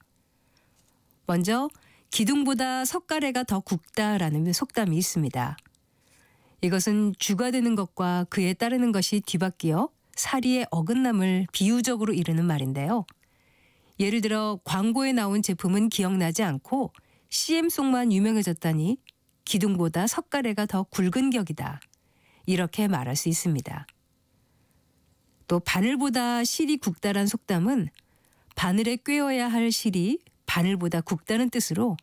먼저 기둥보다 석가래가 더 굵다라는 속담이 있습니다. 이것은 주가 되는 것과 그에 따르는 것이 뒤바뀌어 사리의 어긋남을 비유적으로 이르는 말인데요. 예를 들어 광고에 나온 제품은 기억나지 않고 CM송만 유명해졌다니 기둥보다 석가래가 더 굵은 격이다. 이렇게 말할 수 있습니다. 또 바늘보다 실이 굵다란 속담은 바늘에 꿰어야 할 실이 바늘보다 굵다는 뜻으로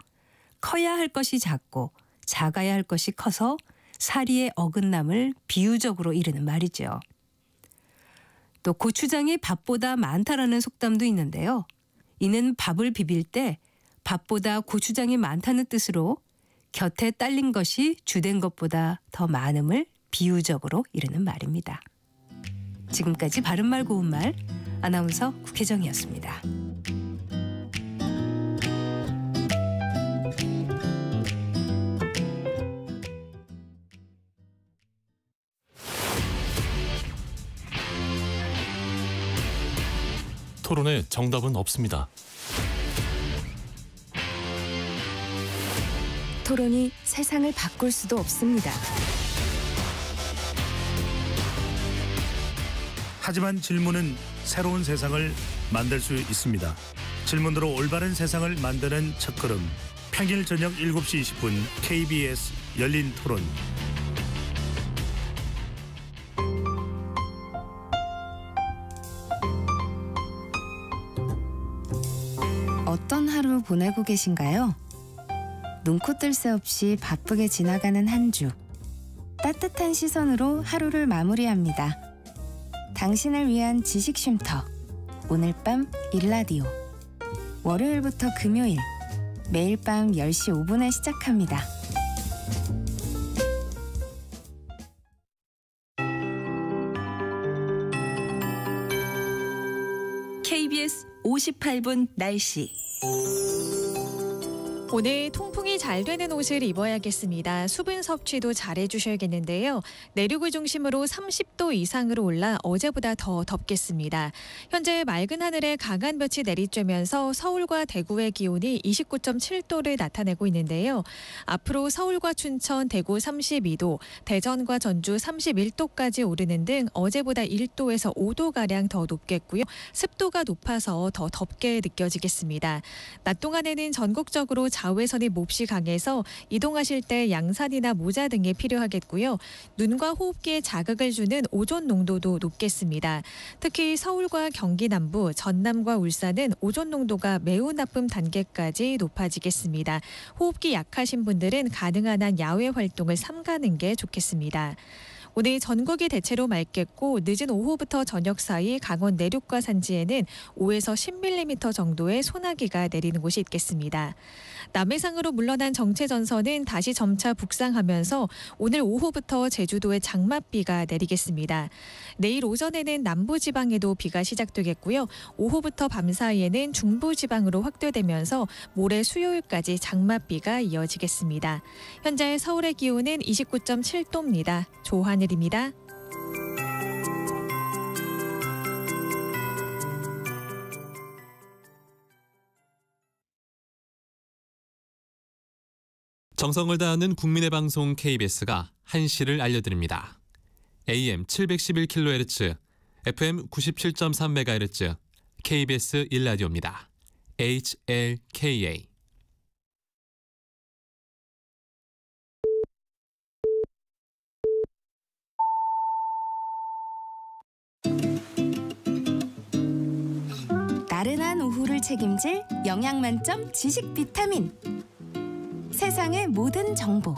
커야 할 것이 작고 작아야 할 것이 커서 사리의 어긋남을 비유적으로 이르는 말이죠. 또 고추장이 밥보다 많다라는 속담도 있는데요. 이는 밥을 비빌 때 밥보다 고추장이 많다는 뜻으로 곁에 딸린 것이 주된 것보다 더 많음을 비유적으로 이르는 말입니다. 지금까지 바른말 고운말 아나운서 국혜정이었습니다. 토론에 정답은 없습니다. 토론이 세상을 바꿀 수도 없습니다. 하지만 질문은 새로운 세상을 만들 수 있습니다. 질문으로 올바른 세상을 만드는 첫걸음. 평일 저녁 7시 20분 KBS 열린 토론. 어떤 하루 보내고 계신가요? 눈코 뜰 새 없이 바쁘게 지나가는 한 주. 따뜻한 시선으로 하루를 마무리합니다. 당신을 위한 지식 쉼터. 오늘 밤 일라디오. 월요일부터 금요일. 매일 밤 10시 5분에 시작합니다. KBS 58분 날씨. 오늘 통풍이 잘 되는 옷을 입어야겠습니다. 수분 섭취도 잘 해주셔야겠는데요. 내륙을 중심으로 30도 이상으로 올라 어제보다 더 덥겠습니다. 현재 맑은 하늘에 강한 볕이 내리쬐면서 서울과 대구의 기온이 29.7도를 나타내고 있는데요. 앞으로 서울과 춘천, 대구 32도, 대전과 전주 31도까지 오르는 등 어제보다 1도에서 5도가량 더 높겠고요. 습도가 높아서 더 덥게 느껴지겠습니다. 낮 동안에는 전국적으로 자외선이 몹시 강해서 이동하실 때 양산이나 모자 등이 필요하겠고요. 눈과 호흡기에 자극을 주는 오존 농도도 높겠습니다. 특히 서울과 경기 남부, 전남과 울산은 오존 농도가 매우 나쁨 단계까지 높아지겠습니다. 호흡기 약하신 분들은 가능한 한 야외 활동을 삼가는 게 좋겠습니다. 오늘 전국이 대체로 맑겠고 늦은 오후부터 저녁 사이 강원 내륙과 산지에는 5에서 10mm 정도의 소나기가 내리는 곳이 있겠습니다. 남해상으로 물러난 정체전선은 다시 점차 북상하면서 오늘 오후부터 제주도에 장맛비가 내리겠습니다. 내일 오전에는 남부지방에도 비가 시작되겠고요. 오후부터 밤 사이에는 중부지방으로 확대되면서 모레 수요일까지 장맛비가 이어지겠습니다. 현재 서울의 기온은 29.7도입니다. 조하늘입니다. 정성을 다하는 국민의 방송 KBS가 한시를 알려드립니다. AM 711kHz, FM 97.3MHz, KBS 1라디오입니다. HLKA. 나른한 오후를 책임질 영양 만점 지식 비타민. 세상의 모든 정보.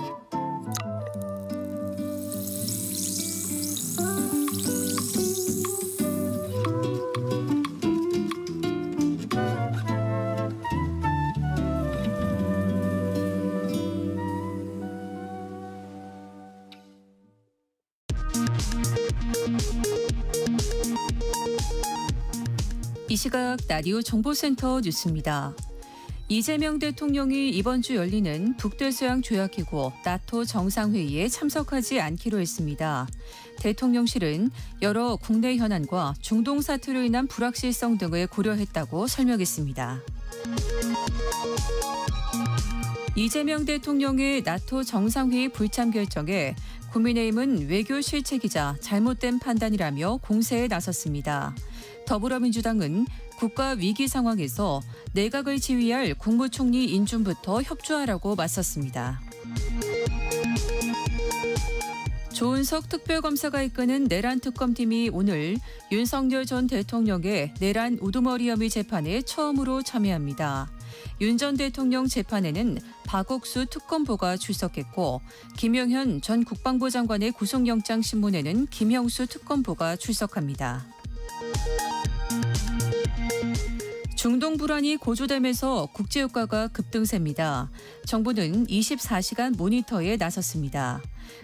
이 시각 라디오 정보센터 뉴스입니다. 이재명 대통령이 이번 주 열리는 북대서양 조약기구 나토 정상회의에 참석하지 않기로 했습니다. 대통령실은 여러 국내 현안과 중동 사태로 인한 불확실성 등을 고려했다고 설명했습니다. 이재명 대통령의 나토 정상회의 불참 결정에 국민의힘은 외교 실책이자 잘못된 판단이라며 공세에 나섰습니다. 더불어민주당은 국가 위기 상황에서 내각을 지휘할 국무총리 인준부터 협조하라고 맞섰습니다. 조은석 특별검사가 이끄는 내란 특검팀이 오늘 윤석열 전 대통령의 내란 우두머리 혐의 재판에 처음으로 참여합니다. 윤 전 대통령 재판에는 박옥수 특검보가 출석했고 김영현 전 국방부 장관의 구속영장 신문에는 김형수 특검보가 출석합니다. 중동 불안이 고조되면서 국제유가가 급등세입니다. 정부는 24시간 모니터에 나섰습니다.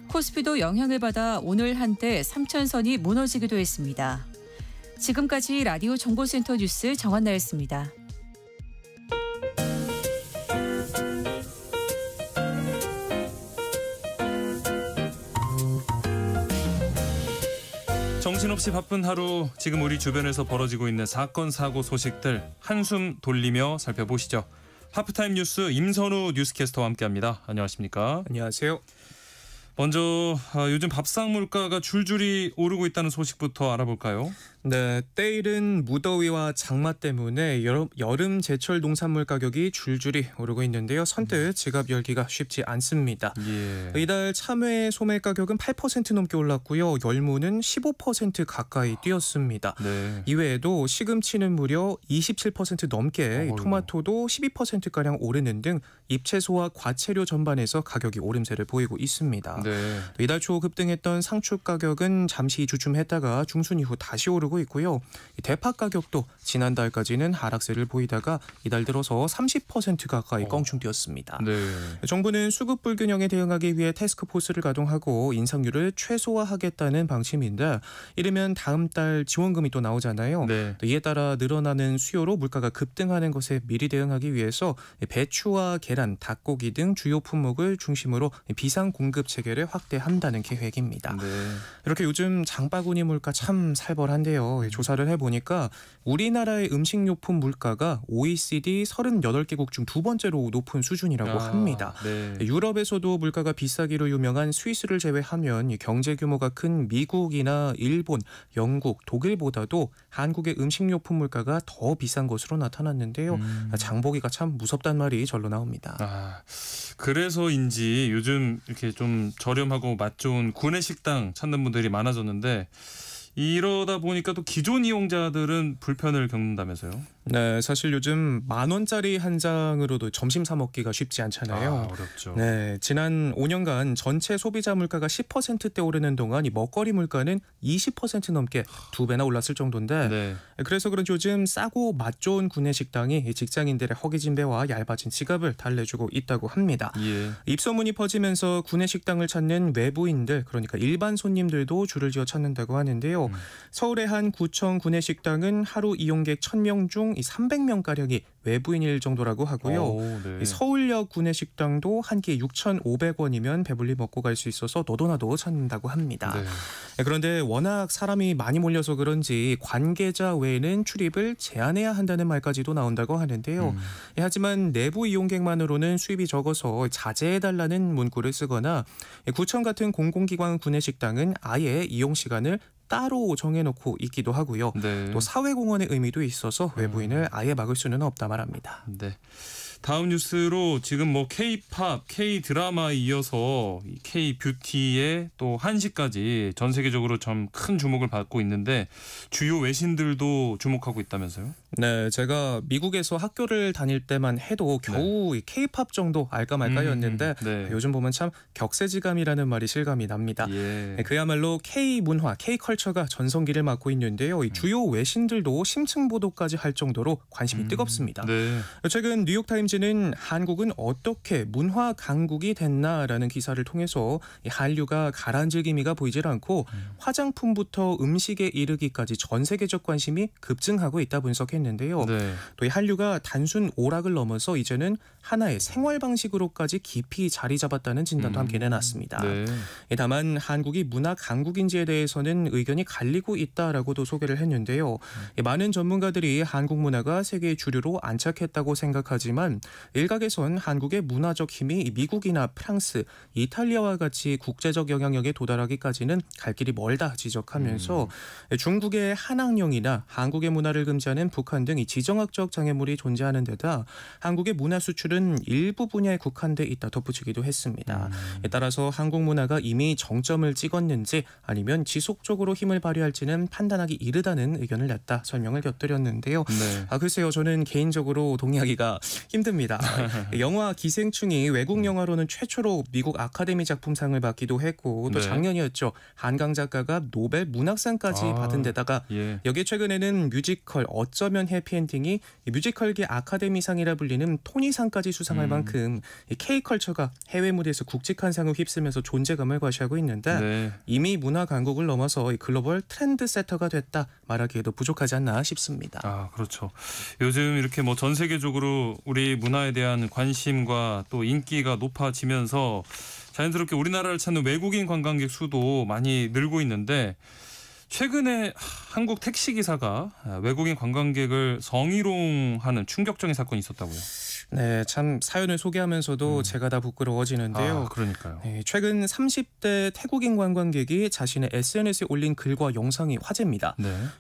코스피도 영향을 받아 오늘 한때 3,000선이 무너지기도 했습니다. 지금까지 라디오 정보센터 뉴스 정한나였습니다. 정신없이 바쁜 하루, 지금 우리 주변에서 벌어지고 있는 사건, 사고 소식들 한숨 돌리며 살펴보시죠. 하프타임 뉴스 임선우 뉴스캐스터와 함께합니다. 안녕하십니까? 안녕하세요. 먼저 요즘 밥상 물가가 줄줄이 오르고 있다는 소식부터 알아볼까요? 네, 때이른 무더위와 장마 때문에 여름 제철 농산물 가격이 줄줄이 오르고 있는데요. 선뜻 지갑 열기가 쉽지 않습니다. 예. 이달 참외 소매 가격은 8% 넘게 올랐고요. 열무는 15% 가까이 뛰었습니다. 네. 이외에도 시금치는 무려 27% 넘게, 토마토도 12%가량 오르는 등 잎채소와 과채료 전반에서 가격이 오름세를 보이고 있습니다. 네. 이달 초 급등했던 상추 가격은 잠시 주춤했다가 중순 이후 다시 오르고 있고요. 대파 가격도 지난달까지는 하락세를 보이다가 이달 들어서 30% 가까이 껑충 뛰었습니다. 네. 정부는 수급 불균형에 대응하기 위해 태스크포스를 가동하고 인상률을 최소화하겠다는 방침인데, 이르면 다음 달 지원금이 또 나오잖아요. 네. 이에 따라 늘어나는 수요로 물가가 급등하는 것에 미리 대응하기 위해서 배추와 계란, 닭고기 등 주요 품목을 중심으로 비상 공급 체계를 확대한다는 계획입니다. 네. 이렇게 요즘 장바구니 물가 참 살벌한데요. 조사를 해보니까 우리나라의 음식료품 물가가 OECD 38개국 중 두 번째로 높은 수준이라고 합니다. 네. 유럽에서도 물가가 비싸기로 유명한 스위스를 제외하면 경제 규모가 큰 미국이나 일본, 영국, 독일보다도 한국의 음식료품 물가가 더 비싼 것으로 나타났는데요. 장보기가 참 무섭단 말이 절로 나옵니다. 그래서인지 요즘 이렇게 좀 저렴하고 맛 좋은 구내식당 찾는 분들이 많아졌는데, 이러다 보니까 또 기존 이용자들은 불편을 겪는다면서요? 네, 사실 요즘 10,000원짜리 한 장으로도 점심 사 먹기가 쉽지 않잖아요. 어렵죠. 네, 지난 5년간 전체 소비자 물가가 10%대 오르는 동안 이 먹거리 물가는 20% 넘게 2배나 올랐을 정도인데, 네. 그래서 그런지 요즘 싸고 맛 좋은 구내식당이 직장인들의 허기진 배와 얇아진 지갑을 달래주고 있다고 합니다. 예. 입소문이 퍼지면서 구내식당을 찾는 외부인들, 그러니까 일반 손님들도 줄을 지어 찾는다고 하는데요. 서울의 한 구청 구내식당은 하루 이용객 1,000명 중 이 300명 가량이 외부인일 정도라고 하고요. 이 서울역 구내식당도 한 끼에 6,500원이면 배불리 먹고 갈 수 있어서 너도나도 찾는다고 합니다. 그런데 워낙 사람이 많이 몰려서 그런지 관계자 외에는 출입을 제한해야 한다는 말까지도 나온다고 하는데요. 하지만 내부 이용객만으로는 수입이 적어서 자제해달라는 문구를 쓰거나 구청 같은 공공기관 구내식당은 아예 이용 시간을 따로 정해놓고 있기도 하고요. 또 사회공헌의 의미도 있어서 외부인을 아예 막을 수는 없다 말합니다. 네. 다음 뉴스로 지금 뭐 K-팝, K-드라마에 이어서 K-뷰티에 또 한식까지 전 세계적으로 좀 큰 주목을 받고 있는데 주요 외신들도 주목하고 있다면서요? 네, 제가 미국에서 학교를 다닐 때만 해도 겨우 K-팝 정도 알까 말까였는데 요즘 보면 참 격세지감이라는 말이 실감이 납니다. 그야말로 K-문화, K-컬처가 전성기를 맞고 있는데요. 이 주요 외신들도 심층 보도까지 할 정도로 관심이 뜨겁습니다. 최근 뉴욕타임즈는 한국은 어떻게 문화 강국이 됐나라는 기사를 통해서 이 한류가 가라앉을 기미가 보이질 않고 화장품부터 음식에 이르기까지 전 세계적 관심이 급증하고 있다 분석했는데요. 또 이 한류가 단순 오락을 넘어서 이제는 하나의 생활 방식으로까지 깊이 자리 잡았다는 진단도 함께 내놨습니다. 다만 한국이 문화 강국인지에 대해서는 의견이 갈리고 있다라고도 소개를 했는데요. 많은 전문가들이 한국 문화가 세계의 주류로 안착했다고 생각하지만 일각에선 한국의 문화적 힘이 미국이나 프랑스, 이탈리아와 같이 국제적 영향력에 도달하기까지는 갈 길이 멀다 지적하면서 중국의 한학령이나 한국의 문화를 금지하는 북한 등 이 지정학적 장애물이 존재하는 데다 한국의 문화 수출은 일부 분야에 국한돼 있다 덧붙이기도 했습니다. 따라서 한국 문화가 이미 정점을 찍었는지 아니면 지속적으로 힘을 발휘할지는 판단하기 이르다는 의견을 냈다 설명을 곁들였는데요. 글쎄요, 저는 개인적으로 동의하기가 힘듭니다. 영화 기생충이 외국 영화로는 최초로 미국 아카데미 작품상을 받기도 했고 또 작년이었죠. 한강 작가가 노벨 문학상까지 받은 데다가 여기에 최근에는 뮤지컬 어쩌면 해피엔딩이 뮤지컬계 아카데미상이라 불리는 토니상까지 수상할 만큼 K컬처가 해외 무대에서 굵직한 상을 휩쓰면서 존재감을 과시하고 있는데 이미 문화 강국을 넘어서 글로벌 트렌드 세터가 됐다 말하기에도 부족하지 않나 싶습니다. 그렇죠. 요즘 이렇게 뭐 전 세계적으로 우리 문화에 대한 관심과 또 인기가 높아지면서 자연스럽게 우리나라를 찾는 외국인 관광객 수도 많이 늘고 있는데 최근에 한국 택시기사가 외국인 관광객을 성희롱하는 충격적인 사건이 있었다고요. 네, 참 사연을 소개하면서도 제가 다 부끄러워지는데요. 그러니까요. 최근 30대 태국인 관광객이 자신의 SNS에 올린 글과 영상이 화제입니다.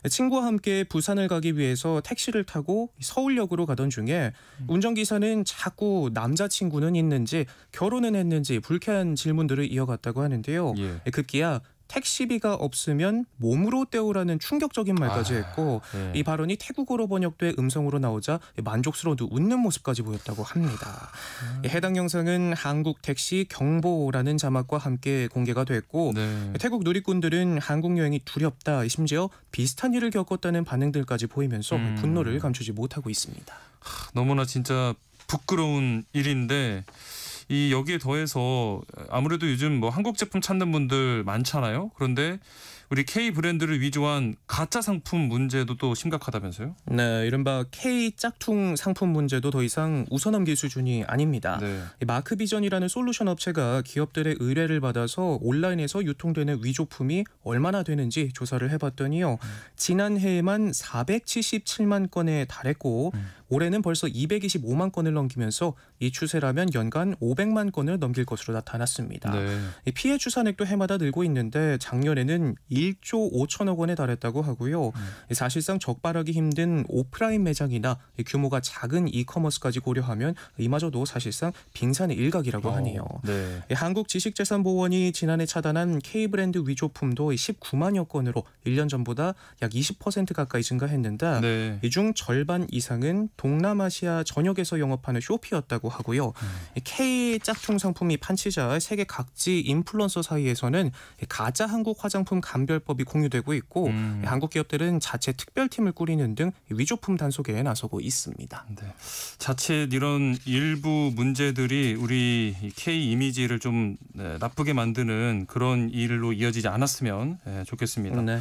친구와 함께 부산을 가기 위해서 택시를 타고 서울역으로 가던 중에 운전기사는 자꾸 남자친구는 있는지 결혼은 했는지 불쾌한 질문들을 이어갔다고 하는데요. 급기야 택시비가 없으면 몸으로 때우라는 충격적인 말까지 했고 이 발언이 태국어로 번역돼 음성으로 나오자 만족스러운 웃는 모습까지 보였다고 합니다. 해당 영상은 한국 택시 경보라는 자막과 함께 공개가 됐고 태국 누리꾼들은 한국 여행이 두렵다, 심지어 비슷한 일을 겪었다는 반응들까지 보이면서 분노를 감추지 못하고 있습니다. 너무나 진짜 부끄러운 일인데 이 여기에 더해서 아무래도 요즘 뭐 한국 제품 찾는 분들 많잖아요. 그런데 우리 K 브랜드를 위조한 가짜 상품 문제도 또 심각하다면서요? 네, 이른바 K 짝퉁 상품 문제도 더 이상 웃어넘길 수준이 아닙니다. 마크비전이라는 솔루션 업체가 기업들의 의뢰를 받아서 온라인에서 유통되는 위조품이 얼마나 되는지 조사를 해봤더니요. 지난해에만 477만 건에 달했고 올해는 벌써 225만 건을 넘기면서 이 추세라면 연간 500만 건을 넘길 것으로 나타났습니다. 이 피해 추산액도 해마다 늘고 있는데 작년에는 1조 5천억 원에 달했다고 하고요. 사실상 적발하기 힘든 오프라인 매장이나 규모가 작은 이커머스까지 고려하면 이마저도 사실상 빙산의 일각이라고 하네요. 한국지식재산보원이 지난해 차단한 K브랜드 위조품도 19만여 건으로 1년 전보다 약 20% 가까이 증가했는데 이중 절반 이상은 동남아시아 전역에서 영업하는 쇼피였다고 하고요. K 짝퉁 상품이 판치자 세계 각지 인플루언서 사이에서는 가짜 한국 화장품 감별법이 공유되고 있고 한국 기업들은 자체 특별팀을 꾸리는 등 위조품 단속에 나서고 있습니다. 자칫 이런 일부 문제들이 우리 K 이미지를 좀 나쁘게 만드는 그런 일로 이어지지 않았으면 좋겠습니다.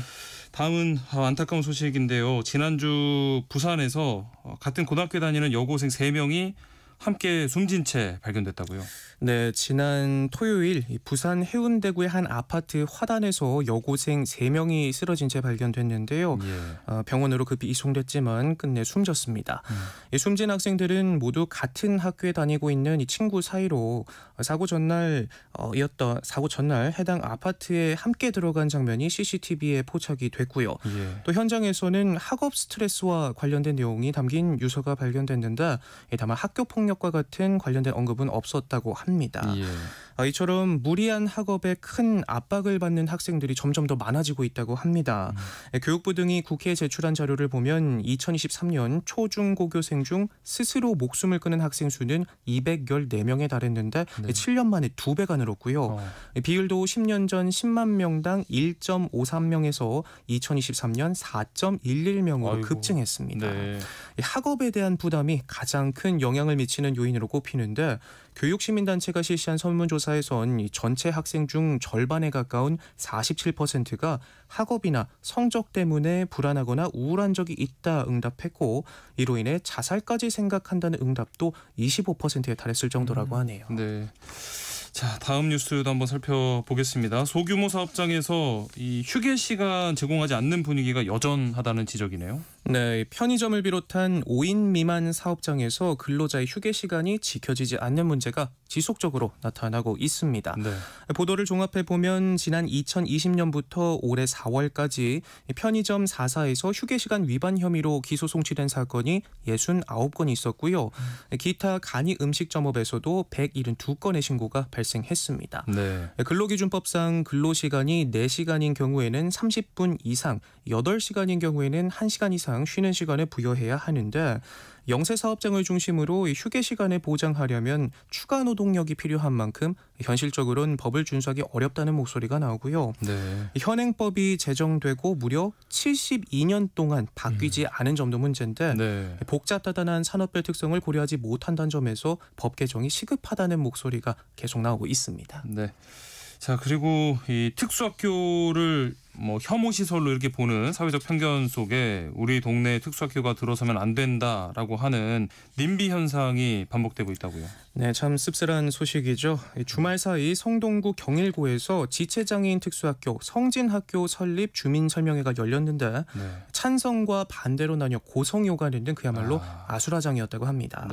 다음은 안타까운 소식인데요. 지난주 부산에서 같은 고등학교 다니는 여고생 3명이 함께 숨진 채 발견됐다고요. 네, 지난 토요일 부산 해운대구의 한 아파트 화단에서 여고생 3명이 쓰러진 채 발견됐는데요. 병원으로 급히 이송됐지만 끝내 숨졌습니다. 숨진 학생들은 모두 같은 학교에 다니고 있는 이 친구 사이로 사고 전날 해당 아파트에 함께 들어간 장면이 CCTV에 포착이 됐고요. 또 현장에서는 학업 스트레스와 관련된 내용이 담긴 유서가 발견됐는데 다만 학교 폭력과 같은 관련된 언급은 없었다고 합니다. 이처럼 무리한 학업에 큰 압박을 받는 학생들이 점점 더 많아지고 있다고 합니다. 교육부 등이 국회에 제출한 자료를 보면 2023년 초중고교생 중 스스로 목숨을 끊은 학생 수는 214명에 달했는데 7년 만에 2배가 늘었고요. 비율도 10년 전 10만 명당 1.53명에서 2023년 4.11명으로 급증했습니다. 학업에 대한 부담이 가장 큰 영향을 미치는 요인으로 꼽히는데 교육시민단체가 실시한 설문조사에선 전체 학생 중 절반에 가까운 47%가 학업이나 성적 때문에 불안하거나 우울한 적이 있다 응답했고 이로 인해 자살까지 생각한다는 응답도 25%에 달했을 정도라고 하네요. 네. 자, 다음 뉴스도 한번 살펴보겠습니다. 소규모 사업장에서 이 휴게 시간 제공하지 않는 분위기가 여전하다는 지적이네요. 네, 편의점을 비롯한 5인 미만 사업장에서 근로자의 휴게 시간이 지켜지지 않는 문제가 지속적으로 나타나고 있습니다. 보도를 종합해 보면 지난 2020년부터 올해 4월까지 편의점 4사에서 휴게 시간 위반 혐의로 기소 송치된 사건이 69건이 있었고요. 기타 간이 음식점업에서도 172건의 신고가 발생했습니다. 근로기준법상 근로시간이 4시간인 경우에는 30분 이상, 8시간인 경우에는 1시간 이상 쉬는 시간을 부여해야 하는데 영세 사업장을 중심으로 휴게 시간을 보장하려면 추가 노동력이 필요한 만큼 현실적으로는 법을 준수하기 어렵다는 목소리가 나오고요. 현행법이 제정되고 무려 72년 동안 바뀌지 않은 점도 문제인데 복잡다단한 산업별 특성을 고려하지 못한다는 점에서 법 개정이 시급하다는 목소리가 계속 나오고 있습니다. 자, 그리고 이 특수학교를 혐오 시설로 이렇게 보는 사회적 편견 속에 우리 동네 특수학교가 들어서면 안 된다라고 하는 님비 현상이 반복되고 있다고요. 네, 참 씁쓸한 소식이죠. 주말 사이 성동구 경일고에서 지체장애인 특수학교 성진학교 설립 주민 설명회가 열렸는데 찬성과 반대로 나뉘어 고성이 오가는 등 그야말로 아수라장이었다고 합니다.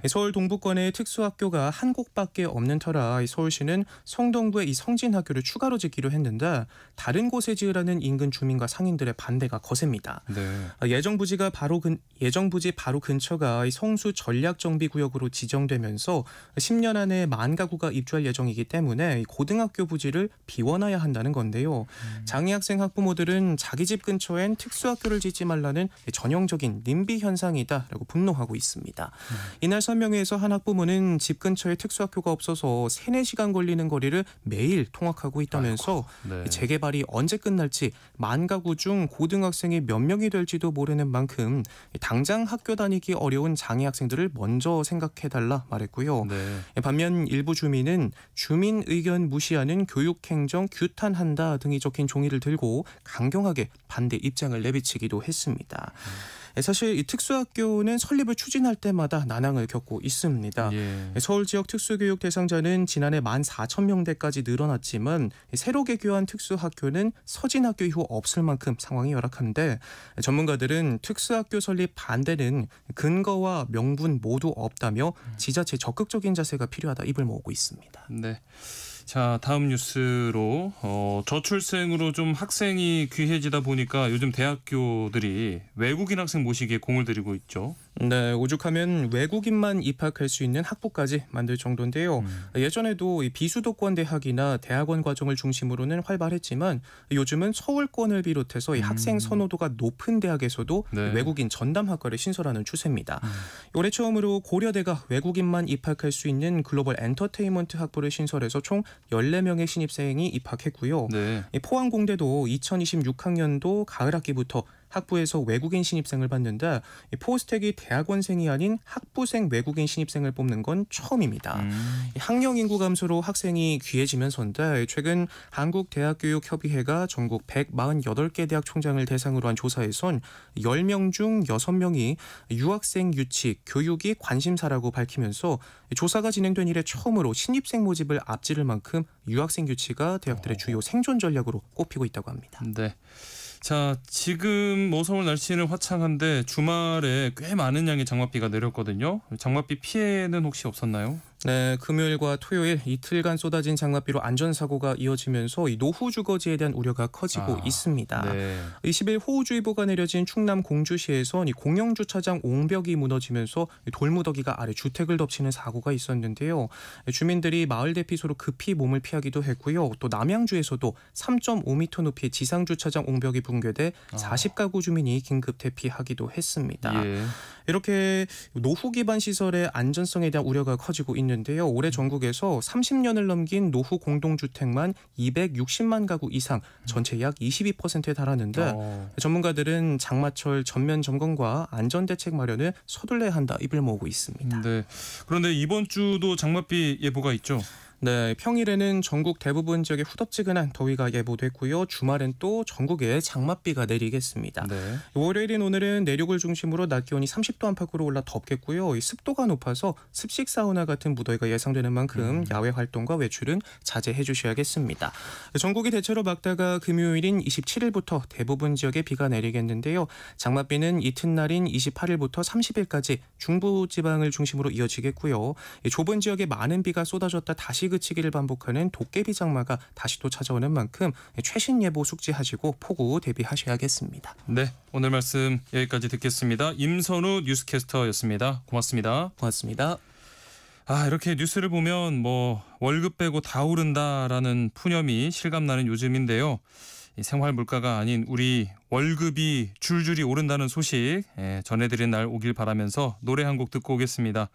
서울 동부권의 특수학교가 한 곳밖에 없는 터라 서울시는 성동구에 이 성진학교를 추가로 짓기로 했는데 다른 곳에 지으라는 인근 주민과 상인들의 반대가 거셉니다. 예정부지 바로 근처가 성수 전략정비구역으로 지정되면서 10년 안에 10,000가구가 입주할 예정이기 때문에 고등학교 부지를 비워놔야 한다는 건데요. 장애 학생 학부모들은 자기 집 근처엔 특수학교를 짓지 말라는 전형적인 님비 현상이다라고 분노하고 있습니다. 이날 설명회에서 한 학부모는 집 근처에 특수학교가 없어서 3-4시간 걸리는 거리를 매일 통학하고 있다면서 재개발이 언제 끝날지 10,000가구 중 고등학생이 몇 명이 될지도 모르는 만큼 당장 학교 다니기 어려운 장애 학생들을 먼저 생각해달라 말했고요. 반면 일부 주민은 주민 의견 무시하는 교육행정 규탄한다 등이 적힌 종이를 들고 강경하게 반대 입장을 내비치기도 했습니다. 사실 이 특수학교는 설립을 추진할 때마다 난항을 겪고 있습니다. 서울 지역 특수교육 대상자는 지난해 14,000명대까지 늘어났지만 새로 개교한 특수학교는 서진학교 이후 없을 만큼 상황이 열악한데 전문가들은 특수학교 설립 반대는 근거와 명분 모두 없다며 지자체 적극적인 자세가 필요하다 입을 모으고 있습니다. 자, 다음 뉴스로 저출생으로 좀 학생이 귀해지다 보니까 요즘 대학교들이 외국인 학생 모시기에 공을 들이고 있죠. 네, 오죽하면 외국인만 입학할 수 있는 학부까지 만들 정도인데요. 예전에도 이 비수도권 대학이나 대학원 과정을 중심으로는 활발했지만 요즘은 서울권을 비롯해서 이 학생 선호도가 높은 대학에서도 외국인 전담학과를 신설하는 추세입니다. 올해 처음으로 고려대가 외국인만 입학할 수 있는 글로벌 엔터테인먼트 학부를 신설해서 총 14명의 신입생이 입학했고요. 포항공대도 2026학년도 가을 학기부터 학부에서 외국인 신입생을 받는다. 이 포스텍이 대학원생이 아닌 학부생 외국인 신입생을 뽑는 건 처음입니다. 이 학령 인구 감소로 학생이 귀해지면서인데 최근 한국대학교육협의회가 전국 148개 대학 총장을 대상으로 한 조사에선 10명 중 6명이 유학생 유치, 교육이 관심사라고 밝히면서 조사가 진행된 이래 처음으로 신입생 모집을 앞지를 만큼 유학생 유치가 대학들의 주요 생존 전략으로 꼽히고 있다고 합니다. 네. 자, 지금 뭐 서울 날씨는 화창한데 주말에 꽤 많은 양의 장맛비가 내렸거든요. 장맛비 피해는 혹시 없었나요? 네, 금요일과 토요일 이틀간 쏟아진 장맛비로 안전사고가 이어지면서 이 노후 주거지에 대한 우려가 커지고 있습니다. 네. 20일 호우주의보가 내려진 충남 공주시에서 이 공영주차장 옹벽이 무너지면서 돌무더기가 아래 주택을 덮치는 사고가 있었는데요. 주민들이 마을 대피소로 급히 몸을 피하기도 했고요. 또 남양주에서도 3.5m 높이의 지상주차장 옹벽이 붕괴돼 40가구 주민이 긴급 대피하기도 했습니다. 예. 이렇게 노후 기반 시설의 안전성에 대한 우려가 커지고 있는데요. 올해 전국에서 30년을 넘긴 노후 공동주택만 260만 가구 이상, 전체 약 22%에 달하는데 전문가들은 장마철 전면 점검과 안전대책 마련을 서둘러야 한다 입을 모으고 있습니다. 네. 그런데 이번 주도 장맛비 예보가 있죠? 네, 평일에는 전국 대부분 지역에 후덥지근한 더위가 예보됐고요. 주말엔 또 전국에 장맛비가 내리겠습니다. 네. 월요일인 오늘은 내륙을 중심으로 낮 기온이 30도 안팎으로 올라 덥겠고요. 이 습도가 높아서 습식 사우나 같은 무더위가 예상되는 만큼 야외 활동과 외출은 자제해 주셔야겠습니다. 전국이 대체로 맑다가 금요일인 27일부터 대부분 지역에 비가 내리겠는데요. 장맛비는 이튿날인 28일부터 30일까지 중부지방을 중심으로 이어지겠고요. 좁은 지역에 많은 비가 쏟아졌다 다시 그치기를 반복하는 도깨비 장마가 다시 또 찾아오는 만큼 최신 예보 숙지하시고 폭우 대비하셔야겠습니다. 네, 오늘 말씀 여기까지 듣겠습니다. 임선우 뉴스캐스터였습니다. 고맙습니다. 고맙습니다. 이렇게 뉴스를 보면 뭐 월급 빼고 다 오른다라는 푸념이 실감나는 요즘인데요. 이 생활 물가가 아닌 우리 월급이 줄줄이 오른다는 소식 전해드린 날 오길 바라면서 노래 한 곡 듣고 오겠습니다.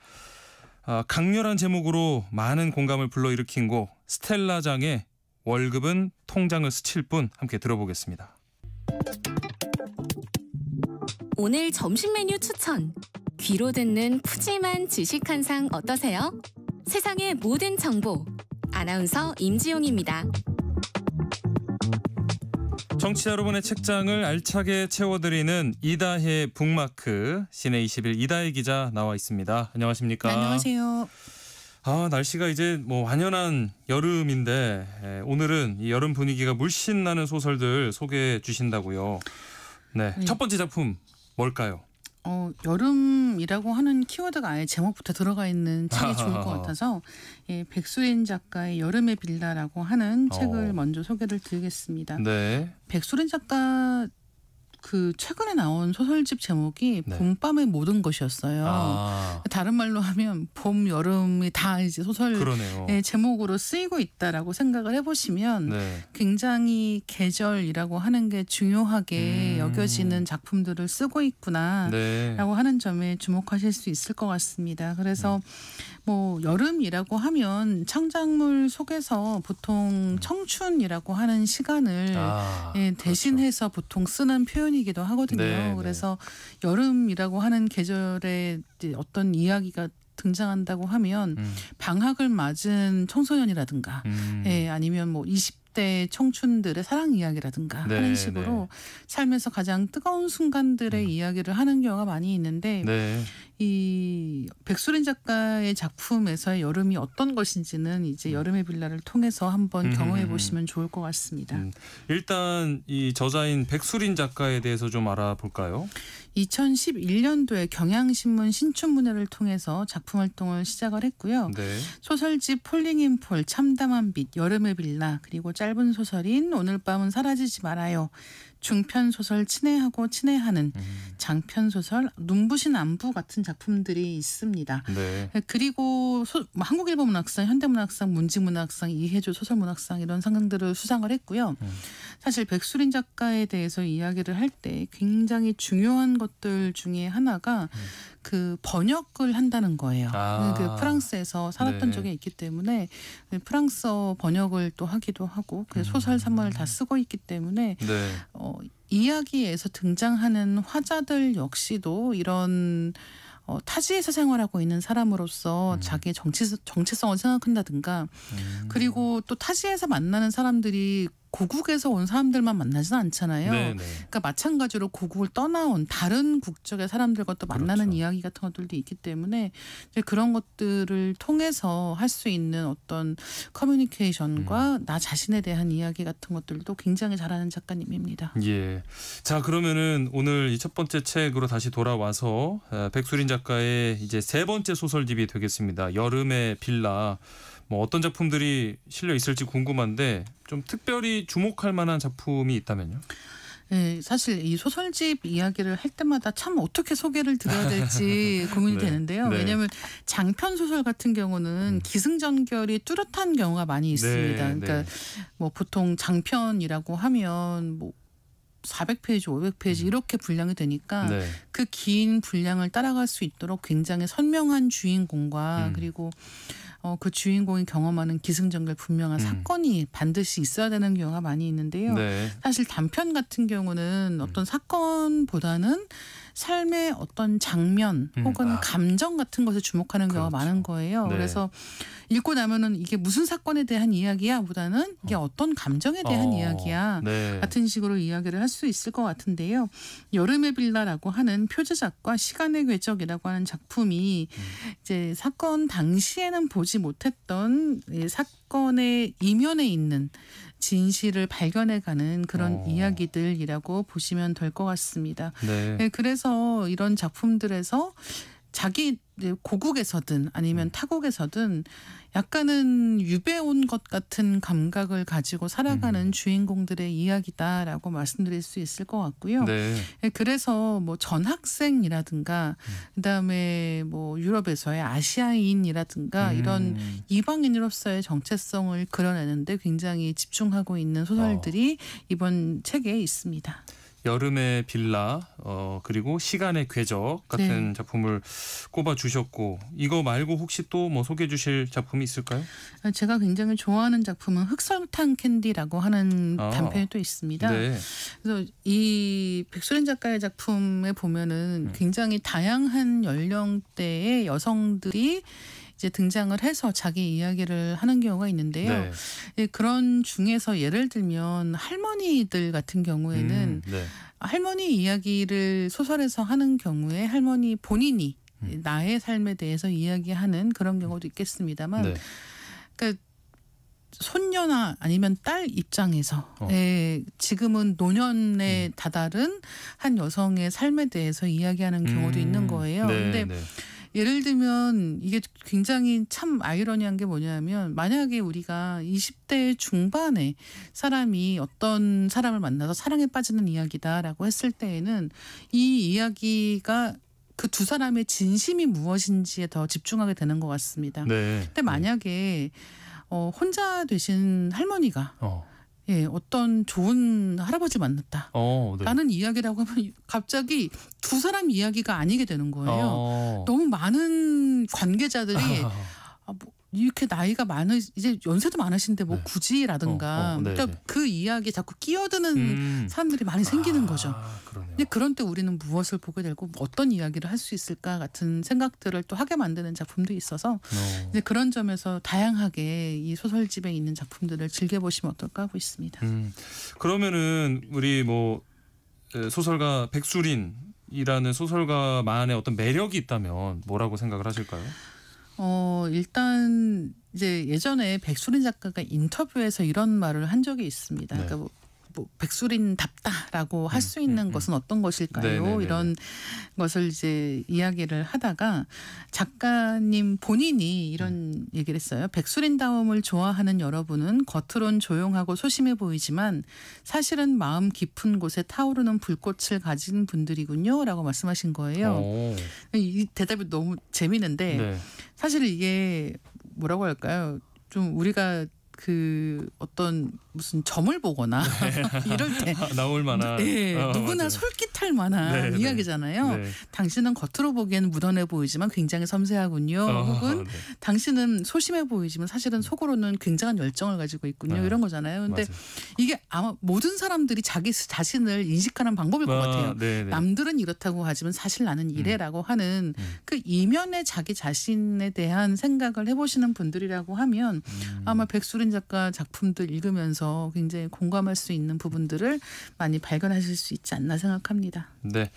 강렬한 제목으로 많은 공감을 불러일으킨 곡 스텔라장의 월급은 통장을 스칠 뿐 함께 들어보겠습니다. 오늘 점심 메뉴 추천. 귀로 듣는 푸짐한 지식 한 상 어떠세요? 세상의 모든 정보. 아나운서 임지용입니다. 청취자 여러분의 책장을 알차게 채워드리는 이다혜 북마크 시내 21 이다혜 기자 나와 있습니다. 안녕하십니까? 안녕하세요. 날씨가 이제 뭐 완연한 여름인데 오늘은 이 여름 분위기가 물씬 나는 소설들 소개해 주신다고요. 네, 첫 번째 작품 뭘까요? 여름이라고 하는 키워드가 아예 제목부터 들어가 있는 책이 좋을 것 같아서 백수린 작가의 여름의 빌라라고 하는 책을 먼저 소개를 드리겠습니다. 네. 백수린 작가 그 최근에 나온 소설집 제목이 네. 봄밤의 모든 것이었어요. 다른 말로 하면 봄, 여름이 다 이제 소설 제목으로 쓰이고 있다라고 생각을 해보시면 네. 굉장히 계절이라고 하는 게 중요하게 여겨지는 작품들을 쓰고 있구나라고 하는 점에 주목하실 수 있을 것 같습니다. 그래서 뭐 여름이라고 하면 창작물 속에서 보통 청춘이라고 하는 시간을 대신해서 보통 쓰는 표현이기도 하거든요. 네, 그래서 여름이라고 하는 계절에 어떤 이야기가 등장한다고 하면 방학을 맞은 청소년이라든가 아니면 뭐 20대 청춘들의 사랑 이야기라든가 하는 식으로 삶에서 가장 뜨거운 순간들의 이야기를 하는 경우가 많이 있는데 이 백수린 작가의 작품에서의 여름이 어떤 것인지는 이제 여름의 빌라를 통해서 한번 경험해 보시면 좋을 것 같습니다. 일단 이 저자인 백수린 작가에 대해서 좀 알아볼까요? 2011년도에 경향신문 신춘문예를 통해서 작품 활동을 시작을 했고요. 네. 소설집 폴링 인 폴, 참담한 빛, 여름의 빌라, 그리고 짧은 소설인 오늘 밤은 사라지지 말아요. 중편 소설 친애하고 친애하는, 장편 소설 눈부신 안부 같은 작품들이 있습니다. 네. 그리고 한국일보문학상, 현대문학상, 문지문학상, 이혜조 소설문학상 이런 상들을 수상을 했고요. 사실 백수린 작가에 대해서 이야기를 할 때 굉장히 중요한 것들 중에 하나가 그 번역을 한다는 거예요. 그 프랑스에서 살았던 적이 있기 때문에 프랑스어 번역을 또 하기도 하고 그 소설 산문을 다 쓰고 있기 때문에 이야기에서 등장하는 화자들 역시도 이런 타지에서 생활하고 있는 사람으로서 자기의 정체성을 생각한다든가 그리고 또 타지에서 만나는 사람들이 고국에서 온 사람들만 만나지는 않잖아요. 네네. 그러니까 마찬가지로 고국을 떠나온 다른 국적의 사람들과 또 만나는 그렇죠. 이야기 같은 것들도 있기 때문에 이제 그런 것들을 통해서 할 수 있는 어떤 커뮤니케이션과 나 자신에 대한 이야기 같은 것들도 굉장히 잘하는 작가님입니다. 예. 자, 그러면은 오늘 이 첫 번째 책으로 다시 돌아와서 백수린 작가의 이제 세 번째 소설집이 되겠습니다. 여름의 빌라. 뭐 어떤 작품들이 실려 있을지 궁금한데 좀 특별히 주목할 만한 작품이 있다면요? 네, 사실 이 소설집 이야기를 할 때마다 참 어떻게 소개를 드려야 될지 고민이 네. 되는데요. 네. 왜냐하면 장편 소설 같은 경우는 기승전결이 뚜렷한 경우가 많이 있습니다. 네, 그러니까 네. 뭐 보통 장편이라고 하면 뭐 400페이지, 500페이지 이렇게 분량이 되니까 네. 그 긴 분량을 따라갈 수 있도록 굉장히 선명한 주인공과 그리고 그 주인공이 경험하는 기승전결 분명한 사건이 반드시 있어야 되는 경우가 많이 있는데요. 네. 사실 단편 같은 경우는 어떤 사건보다는 삶의 어떤 장면 혹은 감정 같은 것에 주목하는 경우가 많은 거예요. 네. 그래서 읽고 나면은 이게 무슨 사건에 대한 이야기야 보다는 이게 어떤 감정에 대한 이야기야 네. 같은 식으로 이야기를 할 수 있을 것 같은데요. 여름의 빌라라고 하는 표제작과 시간의 궤적이라고 하는 작품이 이제 사건 당시에는 보지 못했던 이 사건의 이면에 있는 진실을 발견해가는 그런 이야기들이라고 보시면 될 것 같습니다. 네. 네, 그래서 이런 작품들에서 자기 고국에서든 아니면 타국에서든 약간은 유배 온 것 같은 감각을 가지고 살아가는 주인공들의 이야기다라고 말씀드릴 수 있을 것 같고요. 네. 그래서 뭐 전학생이라든가 그다음에 뭐 유럽에서의 아시아인이라든가 이런 이방인으로서의 정체성을 그려내는데 굉장히 집중하고 있는 소설들이 이번 책에 있습니다. 여름의 빌라 그리고 시간의 궤적 같은 네. 작품을 꼽아 주셨고 이거 말고 혹시 또 뭐 소개해 주실 작품이 있을까요? 제가 굉장히 좋아하는 작품은 흑설탕 캔디라고 하는 단편이 또 있습니다. 네. 그래서 이 백소린 작가의 작품에 보면은 굉장히 다양한 연령대의 여성들이 이제 등장을 해서 자기 이야기를 하는 경우가 있는데요. 네. 그런 중에서 예를 들면 할머니들 같은 경우에는 네. 할머니 이야기를 소설에서 하는 경우에 할머니 본인이 나의 삶에 대해서 이야기하는 그런 경우도 있겠습니다만 네. 그러니까 손녀나 아니면 딸 입장에서 지금은 노년에 다다른 한 여성의 삶에 대해서 이야기하는 경우도 있는 거예요. 네, 근데 네. 예를 들면 이게 굉장히 참 아이러니한 게 뭐냐면 만약에 우리가 20대 중반에 사람이 어떤 사람을 만나서 사랑에 빠지는 이야기다라고 했을 때에는 이 이야기가 그 두 사람의 진심이 무엇인지에 더 집중하게 되는 것 같습니다. 네. 근데 만약에 혼자 되신 할머니가 어떤 좋은 할아버지를 만났다. 네. 라는 이야기라고 하면 갑자기 두 사람 이야기가 아니게 되는 거예요. 너무 많은 관계자들이 뭐 이렇게 나이가 이제 연세도 많으신데 뭐 굳이라든가 그러니까 그 이야기에 자꾸 끼어드는 사람들이 많이 생기는 거죠. 근데 그런 때 우리는 무엇을 보게 되고 어떤 이야기를 할 수 있을까 같은 생각들을 또 하게 만드는 작품도 있어서 이제 그런 점에서 다양하게 이 소설집에 있는 작품들을 즐겨보시면 어떨까 하고 있습니다. 그러면은 우리 뭐 소설가 백수린이라는 소설가만의 어떤 매력이 있다면 뭐라고 생각을 하실까요? 일단 이제 예전에 백수린 작가가 인터뷰에서 이런 말을 한 적이 있습니다. 네. 그러니까 뭐 백수린답다라고 할 수 있는 것은 어떤 것일까요? 네네네네. 이런 것을 이제 이야기를 하다가 작가님 본인이 이런 얘기를 했어요. 백수린다움을 좋아하는 여러분은 겉으론 조용하고 소심해 보이지만 사실은 마음 깊은 곳에 타오르는 불꽃을 가진 분들이군요. 라고 말씀하신 거예요. 이 대답이 너무 재미있는데 네. 사실 이게 뭐라고 할까요? 좀 우리가 그 어떤 무슨 점을 보거나 이럴 때 나올 만한 누구나 맞아요. 솔깃할 만한 이야기잖아요. 네. 당신은 겉으로 보기에는 무던해 보이지만 굉장히 섬세하군요. 혹은 당신은 소심해 보이지만 사실은 속으로는 굉장한 열정을 가지고 있군요. 이런 거잖아요. 근데 맞아요. 이게 아마 모든 사람들이 자기 자신을 인식하는 방법일 것 같아요. 네네. 남들은 이렇다고 하지만 사실 나는 이래라고 하는 그 이면의 자기 자신에 대한 생각을 해보시는 분들이라고 하면 아마 백수린 작가 작품들 읽으면서 굉장히 공감할 수 있는 부분들을 많이 발견하실 수 있지 않나 생각합니다. 네,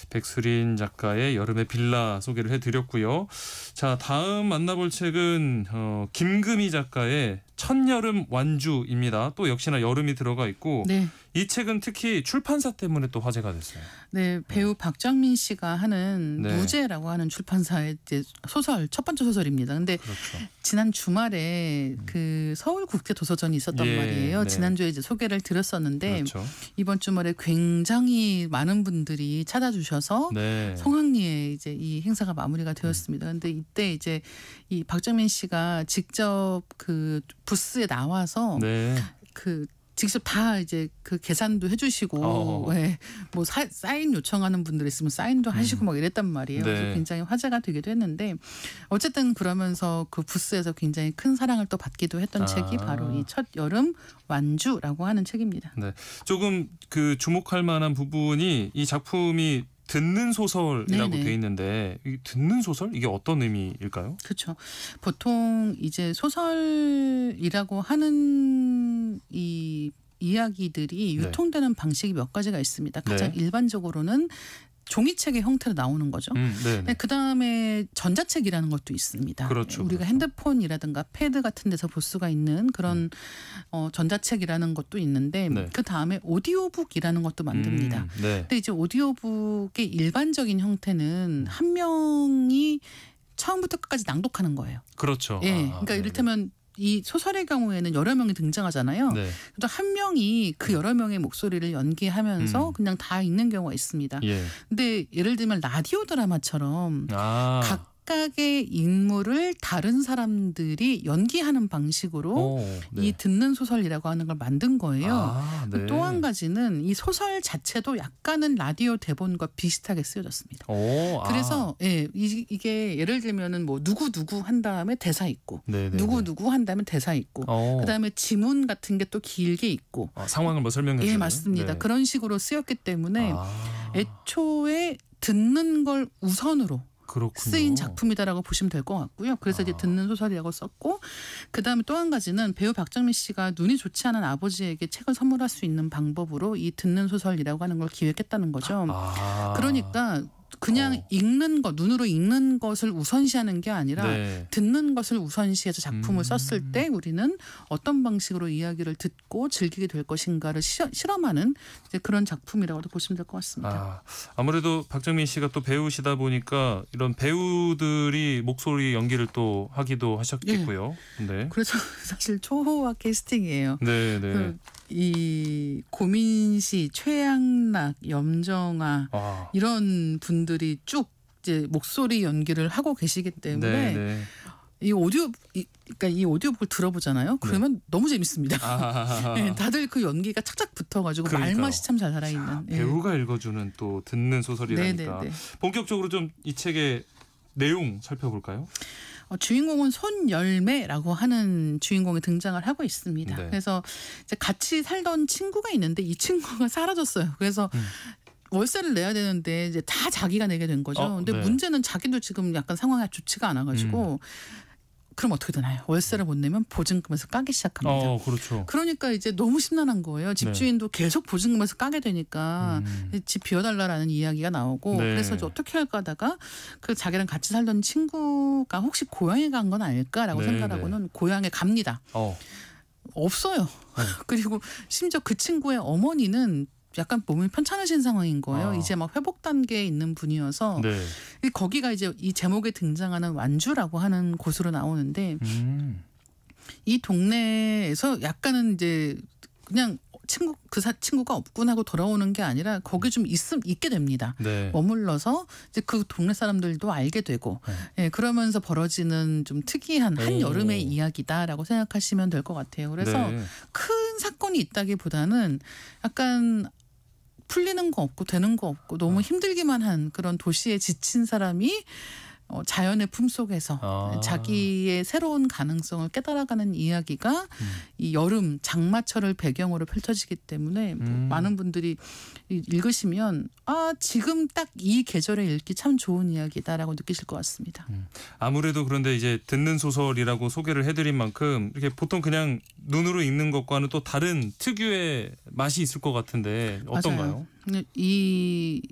백수린 작가의 여름의 빌라 소개를 해드렸고요. 자, 다음 만나볼 책은 김금희 작가의 첫여름 완주입니다. 또 역시나 여름이 들어가 있고 네. 이 책은 특히 출판사 때문에 또 화제가 됐어요. 네, 배우 박정민 씨가 하는 무제라고 하는 출판사의 이제 소설 첫 번째 소설입니다. 근데 지난 주말에 그 서울국제도서전이 있었단 말이에요. 지난주에 이제 소개를 드렸었는데 이번 주말에 굉장히 많은 분들이 찾아주셔서 성황리에 이제 이 행사가 마무리가 되었습니다. 근데 이때 이제 이 박정민 씨가 직접 그 부스에 나와서 그 직접 다 이제 그 계산도 해주시고 뭐 사인 요청하는 분들 있으면 사인도 하시고 막 이랬단 말이에요. 그래서 굉장히 화제가 되기도 했는데 어쨌든 그러면서 그 부스에서 굉장히 큰 사랑을 또 받기도 했던 책이 바로 이 첫 여름 완주라고 하는 책입니다. 네, 조금 그 주목할 만한 부분이 이 작품이 듣는 소설이라고 돼 있는데 이 듣는 소설 이게 어떤 의미일까요? 그렇죠. 보통 이제 소설이라고 하는 이 이야기들이 유통되는 방식이 몇 가지가 있습니다. 가장 일반적으로는 종이책의 형태로 나오는 거죠. 그다음에 전자책이라는 것도 있습니다. 우리가 핸드폰이라든가 패드 같은 데서 볼 수가 있는 그런 전자책이라는 것도 있는데 그다음에 오디오북이라는 것도 만듭니다. 근데 이제 오디오북의 일반적인 형태는 한 명이 처음부터 끝까지 낭독하는 거예요. 그렇죠. 그러니까 이를테면 이 소설의 경우에는 여러 명이 등장하잖아요. 또 한 명이 그 여러 명의 목소리를 연기하면서 그냥 다 읽는 경우가 있습니다. 근데 예를 들면 라디오 드라마처럼 각각의 인물을 다른 사람들이 연기하는 방식으로 이 듣는 소설이라고 하는 걸 만든 거예요. 또 한 가지는 이 소설 자체도 약간은 라디오 대본과 비슷하게 쓰여졌습니다. 그래서 이게 예를 들면은 뭐 누구 한 다음에 대사 있고 누구 한 다음에 대사 있고 그다음에 지문 같은 게 또 길게 있고 상황을 뭐 설명해 주는 맞습니다. 그런 식으로 쓰였기 때문에 애초에 듣는 걸 우선으로 쓰인 작품이다라고 보시면 될 것 같고요. 그래서 이제 듣는 소설이라고 썼고 그다음에 또 한 가지는 배우 박정민 씨가 눈이 좋지 않은 아버지에게 책을 선물할 수 있는 방법으로 이 듣는 소설이라고 하는 걸 기획했다는 거죠. 그러니까 그냥 읽는 것, 눈으로 읽는 것을 우선시하는 게 아니라 듣는 것을 우선시해서 작품을 썼을 때 우리는 어떤 방식으로 이야기를 듣고 즐기게 될 것인가를 실험하는 이제 그런 작품이라고도 보시면 될 것 같습니다. 아무래도 박정민 씨가 또 배우시다 보니까 이런 배우들이 목소리 연기를 또 하기도 하셨겠고요. 그래서 사실 초호화 캐스팅이에요. 이 고민 씨, 최양락, 염정아 이런 분들이 쭉 이제 목소리 연기를 하고 계시기 때문에 이 오디오북을 들어보잖아요. 그러면 너무 재밌습니다. 다들 그 연기가 착착 붙어가지고 말맛이 참 잘 살아있는. 배우가 읽어주는 또 듣는 소설이라니까. 본격적으로 좀 이 책의 내용 살펴볼까요? 주인공은 손열매라고 하는 주인공이 등장을 하고 있습니다. 그래서 이제 같이 살던 친구가 있는데 이 친구가 사라졌어요. 그래서 월세를 내야 되는데 이제 다 자기가 내게 된 거죠. 근데 문제는 자기도 지금 약간 상황이 좋지가 않아가지고 그럼 어떻게 되나요? 월세를 못 내면 보증금에서 까기 시작합니다. 그러니까 이제 너무 심란한 거예요. 집주인도 계속 보증금에서 까게 되니까 집 비워달라라는 이야기가 나오고 그래서 이제 어떻게 할까 하다가 그 자기랑 같이 살던 친구가 혹시 고향에 간 건 아닐까라고 생각하고는 고향에 갑니다. 없어요. 그리고 심지어 그 친구의 어머니는 약간 몸이 편찮으신 상황인 거예요. 이제 막 회복 단계에 있는 분이어서 거기가 이제 이 제목에 등장하는 완주라고 하는 곳으로 나오는데 이 동네에서 약간은 이제 그냥 친구가 없군 하고 돌아오는 게 아니라 거기 좀 있게 됩니다. 네. 머물러서 이제 그 동네 사람들도 알게 되고 예, 그러면서 벌어지는 좀 특이한 한 여름의 이야기다라고 생각하시면 될 것 같아요. 그래서 네. 큰 사건이 있다기보다는 약간 풀리는 거 없고 되는 거 없고 너무 힘들기만 한 그런 도시에 지친 사람이 자연의 품속에서 자기의 새로운 가능성을 깨달아가는 이야기가 이 여름 장마철을 배경으로 펼쳐지기 때문에 많은 분들이 읽으시면 지금 딱 이 계절에 읽기 참 좋은 이야기다라고 느끼실 것 같습니다. 아무래도 그런데 이제 듣는 소설이라고 소개를 해드린 만큼 이렇게 보통 그냥 눈으로 읽는 것과는 또 다른 특유의 맛이 있을 것 같은데 어떤가요? 맞아요. 이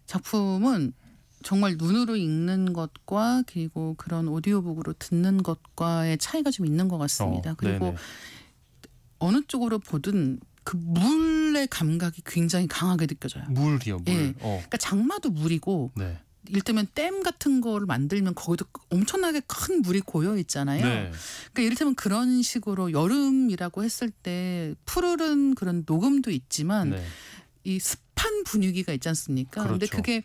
작품은 정말 눈으로 읽는 것과 그리고 그런 오디오북으로 듣는 것과의 차이가 좀 있는 것 같습니다. 그리고 네네. 어느 쪽으로 보든 그 물의 감각이 굉장히 강하게 느껴져요. 물이요, 물. 예. 그러니까 장마도 물이고 네. 이를테면 댐 같은 거를 만들면 거기도 엄청나게 큰 물이 고여 있잖아요. 네. 그러니까 이를테면 그런 식으로 여름이라고 했을 때 푸르른 그런 녹음도 있지만 네. 이 습한 분위기가 있지 않습니까? 그런데 그렇죠. 그게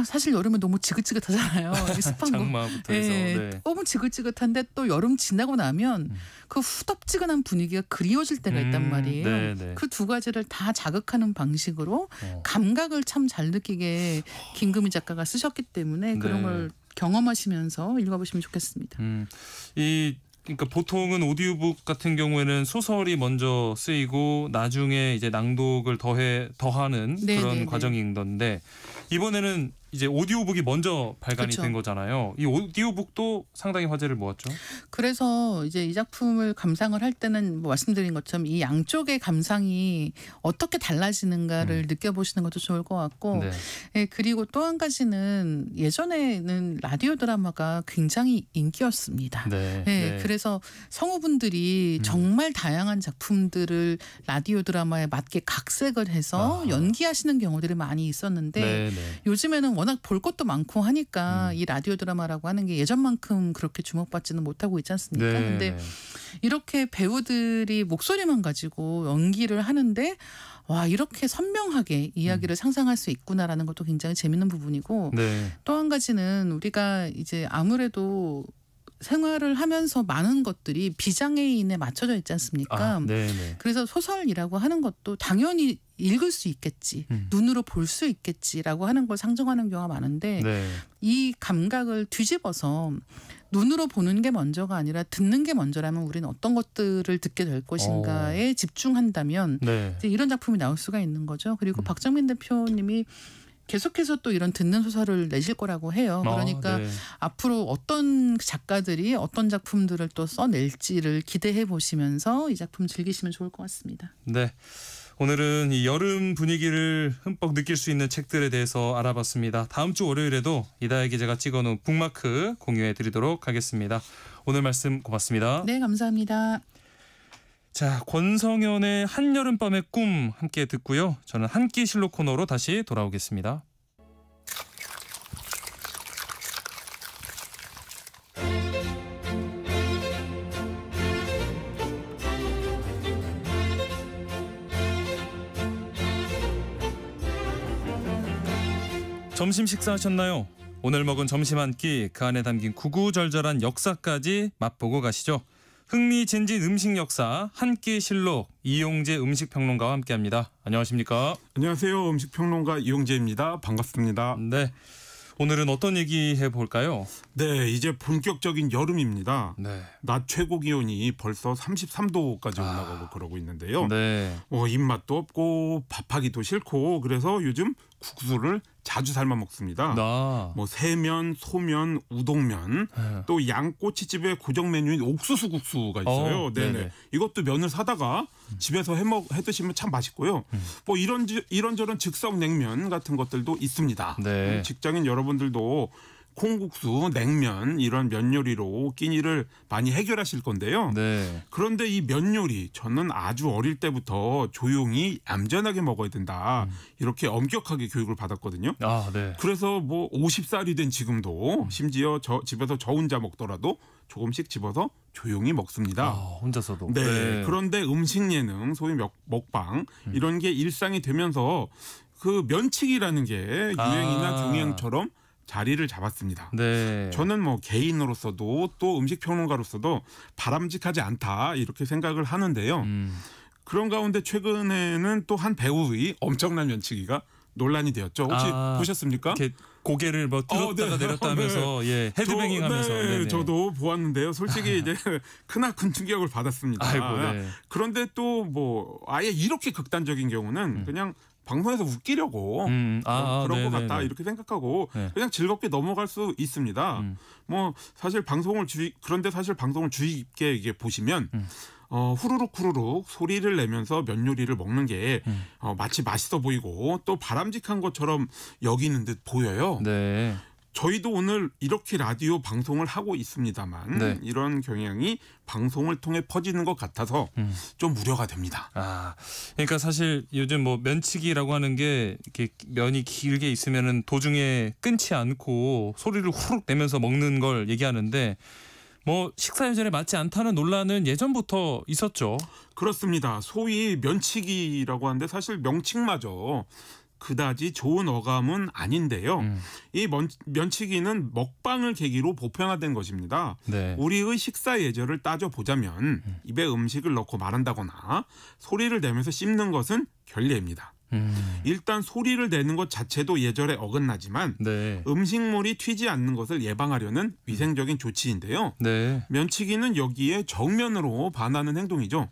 사실 여름에 너무 지긋지긋하잖아요. 습한 거. 장마부터 해서. 네. 너무 지긋지긋한데 또 여름 지나고 나면 그 후덥지근한 분위기가 그리워질 때가 있단 말이에요. 네네. 그 두 가지를 다 자극하는 방식으로 감각을 참 잘 느끼게 김금희 작가가 쓰셨기 때문에 그런 네. 걸 경험하시면서 읽어보시면 좋겠습니다. 그러니까 보통은 오디오북 같은 경우에는 소설이 먼저 쓰이고 나중에 이제 낭독을 더하는 그런 과정이 있던데 이번에는 이제 오디오북이 먼저 발간이 그렇죠. 된 거잖아요. 이 오디오북도 상당히 화제를 모았죠. 그래서 이제 이 작품을 감상을 할 때는 뭐 말씀드린 것처럼 이 양쪽의 감상이 어떻게 달라지는가를 느껴보시는 것도 좋을 것 같고 네. 예, 그리고 또 한 가지는 예전에는 라디오 드라마가 굉장히 인기였습니다. 네. 예, 네. 그래서 성우분들이 정말 다양한 작품들을 라디오 드라마에 맞게 각색을 해서 연기하시는 경우들이 많이 있었는데 네, 네. 요즘에는 워낙 볼 것도 많고 하니까 이 라디오 드라마라고 하는 게 예전만큼 그렇게 주목받지는 못하고 있지 않습니까? 네, 근데 네. 이렇게 배우들이 목소리만 가지고 연기를 하는데 와 이렇게 선명하게 이야기를 상상할 수 있구나라는 것도 굉장히 재밌는 부분이고 네. 또 한 가지는 우리가 이제 아무래도 생활을 하면서 많은 것들이 비장애인에 맞춰져 있지 않습니까? 네네. 그래서 소설이라고 하는 것도 당연히 읽을 수 있겠지, 눈으로 볼 수 있겠지라고 하는 걸 상정하는 경우가 많은데 네. 이 감각을 뒤집어서 눈으로 보는 게 먼저가 아니라 듣는 게 먼저라면 우리는 어떤 것들을 듣게 될 것인가에 집중한다면 네. 이제 이런 작품이 나올 수가 있는 거죠. 그리고 박정민 대표님이 계속해서 또 이런 듣는 소설을 내실 거라고 해요. 그러니까 네. 앞으로 어떤 작가들이 어떤 작품들을 또 써낼지를 기대해 보시면서 이 작품 즐기시면 좋을 것 같습니다. 네. 오늘은 이 여름 분위기를 흠뻑 느낄 수 있는 책들에 대해서 알아봤습니다. 다음 주 월요일에도 이다혜 기자가 찍어놓은 북마크 공유해 드리도록 하겠습니다. 오늘 말씀 고맙습니다. 네, 감사합니다. 자, 권성현의 한여름밤의 꿈 함께 듣고요. 저는 한 끼 실록 코너로 다시 돌아오겠습니다. 점심 식사하셨나요? 오늘 먹은 점심 한 끼 그 안에 담긴 구구절절한 역사까지 맛보고 가시죠. 흥미진진 음식 역사 한 끼 실록 이용재 음식평론가와 함께합니다. 안녕하십니까? 안녕하세요. 음식평론가 이용재입니다. 반갑습니다. 네. 오늘은 어떤 얘기 해볼까요? 네, 이제 본격적인 여름입니다. 네. 낮 최고 기온이 벌써 33도까지 올라가고 그러고 있는데요. 네. 입맛도 없고 밥하기도 싫고 그래서 요즘 국수를 자주 삶아 먹습니다. 뭐 새면, 소면, 우동면, 또 양꼬치집의 고정 메뉴인 옥수수 국수가 있어요. 네네. 이것도 면을 사다가 집에서 해 드시면 참 맛있고요. 뭐 이런저런 즉석 냉면 같은 것들도 있습니다. 네. 직장인 여러분들도 콩국수, 냉면 이런 면 요리로 끼니를 많이 해결하실 건데요. 네. 그런데 이 면 요리 저는 아주 어릴 때부터 조용히 얌전하게 먹어야 된다. 이렇게 엄격하게 교육을 받았거든요. 아, 네. 그래서 뭐 50살이 된 지금도 심지어 집에서 저 혼자 먹더라도 조금씩 집어서 조용히 먹습니다. 아, 혼자서도. 네. 네. 그런데 음식 예능, 소위 먹방 이런 게 일상이 되면서 그 면치기라는 게 유행이나 경향처럼 자리를 잡았습니다. 네. 저는 뭐 개인으로서도 또 음식 평론가로서도 바람직하지 않다 이렇게 생각을 하는데요. 그런 가운데 최근에는 또 한 배우의 엄청난 면치기가 논란이 되었죠. 혹시 보셨습니까? 고개를 뭐 들었다가 네. 내렸다면서 예, 헤드뱅잉 하면서. 네, 저도 보았는데요. 솔직히 이제 크나큰 충격을 받았습니다. 아이고, 네. 그런데 또 뭐 아예 이렇게 극단적인 경우는 그냥 방송에서 웃기려고 그런 것 같다 이렇게 생각하고 그냥 즐겁게 넘어갈 수 있습니다. 뭐 사실 그런데 사실 방송을 주의 깊게 이게 보시면 후루룩 소리를 내면서 면 요리를 먹는 게 마치 맛있어 보이고 또 바람직한 것처럼 여기는 듯 보여요. 네. 저희도 오늘 이렇게 라디오 방송을 하고 있습니다만 네. 이런 경향이 방송을 통해 퍼지는 것 같아서 좀 우려가 됩니다. 아, 그러니까 사실 요즘 뭐 면치기라고 하는 게 이렇게 면이 길게 있으면은 도중에 끊지 않고 소리를 후룩 내면서 먹는 걸 얘기하는데 뭐 식사 예절에 맞지 않다는 논란은 예전부터 있었죠. 그렇습니다. 소위 면치기라고 하는데 사실 명칭마저 그다지 좋은 어감은 아닌데요. 이 면치기는 먹방을 계기로 보편화된 것입니다. 네. 우리의 식사 예절을 따져보자면 입에 음식을 넣고 말한다거나 소리를 내면서 씹는 것은 결례입니다. 일단 소리를 내는 것 자체도 예절에 어긋나지만 네. 음식물이 튀지 않는 것을 예방하려는 위생적인 조치인데요. 네. 면치기는 여기에 정면으로 반하는 행동이죠.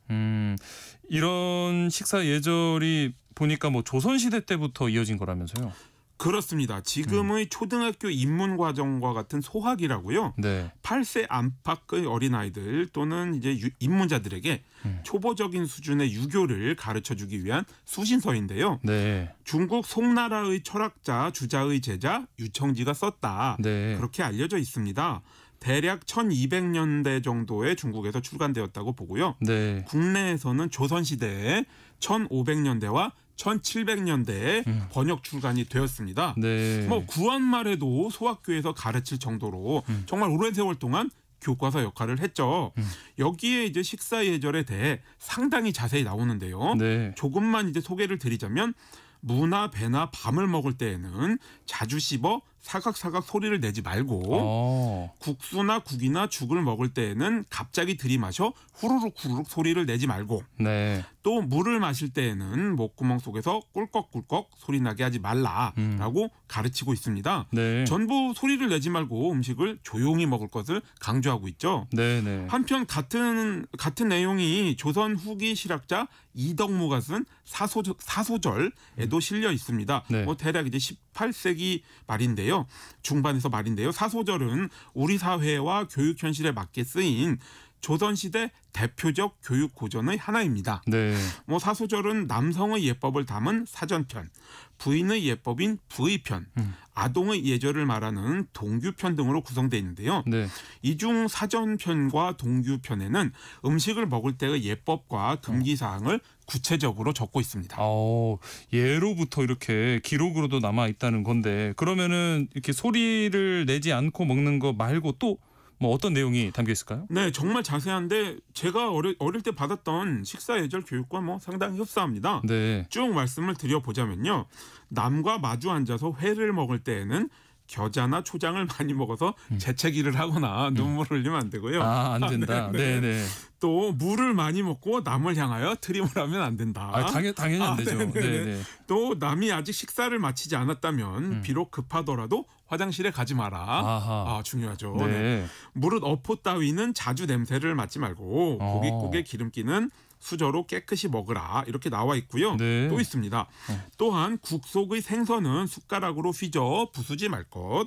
이런 식사 예절이 보니까 뭐 조선시대 때부터 이어진 거라면서요. 그렇습니다. 지금의 초등학교 입문 과정과 같은 소학이라고요. 네. 8세 안팎의 어린아이들 또는 이제 입문자들에게 초보적인 수준의 유교를 가르쳐주기 위한 수신서인데요. 네. 중국 송나라의 철학자 주자의 제자 유청지가 썼다. 네. 그렇게 알려져 있습니다. 대략 1200년대 정도에 중국에서 출간되었다고 보고요. 네. 국내에서는 조선시대에 1500년대와 1700년대에 번역 출간이 되었습니다. 네. 뭐 구한말에도 소학교에서 가르칠 정도로 정말 오랜 세월 동안 교과서 역할을 했죠. 여기에 이제 식사 예절에 대해 상당히 자세히 나오는데요. 네. 조금만 이제 소개를 드리자면 무나 배나 밤을 먹을 때에는 자주 씹어 사각사각 소리를 내지 말고 국수나 국이나 죽을 먹을 때에는 갑자기 들이마셔 후루룩 소리를 내지 말고 네. 또 물을 마실 때에는 목구멍 속에서 꿀꺽꿀꺽 소리 나게 하지 말라라고 가르치고 있습니다. 네. 전부 소리를 내지 말고 음식을 조용히 먹을 것을 강조하고 있죠. 네, 네. 한편 같은 내용이 조선 후기 실학자 이덕무가 쓴 사소절에도 실려 있습니다. 네. 뭐 대략 이제 18세기 말인데요. 중반에서 말인데요. 사소절은 우리 사회와 교육 현실에 맞게 쓰인 조선시대 대표적 교육 고전의 하나입니다. 네. 뭐 사소절은 남성의 예법을 담은 사전편, 부인의 예법인 부의편, 아동의 예절을 말하는 동규편 등으로 구성되어 있는데요. 네. 이중 사전편과 동규편에는 음식을 먹을 때의 예법과 금기 사항을 구체적으로 적고 있습니다. 예로부터 이렇게 기록으로도 남아 있다는 건데 그러면은 이렇게 소리를 내지 않고 먹는 거 말고 또 뭐 어떤 내용이 담겨 있을까요? 네, 정말 자세한데 제가 어릴 때 받았던 식사 예절 교육과 뭐 상당히 흡사합니다. 네. 쭉 말씀을 드려보자면요. 남과 마주 앉아서 회를 먹을 때에는 겨자나 초장을 많이 먹어서 재채기를 하거나 눈물을 흘리면 안 되고요. 안 된다. 네네. 또 물을 많이 먹고 남을 향하여 트림을 하면 안 된다. 당연히 안 되죠. 네네. 또 남이 아직 식사를 마치지 않았다면 비록 급하더라도 화장실에 가지 마라. 중요하죠. 네. 네. 무릇 어포 따위는 자주 냄새를 맡지 말고 고깃국에 기름기는 수저로 깨끗이 먹으라 이렇게 나와 있고요. 네. 또 있습니다. 또한 국 속의 생선은 숟가락으로 휘저 부수지 말 것.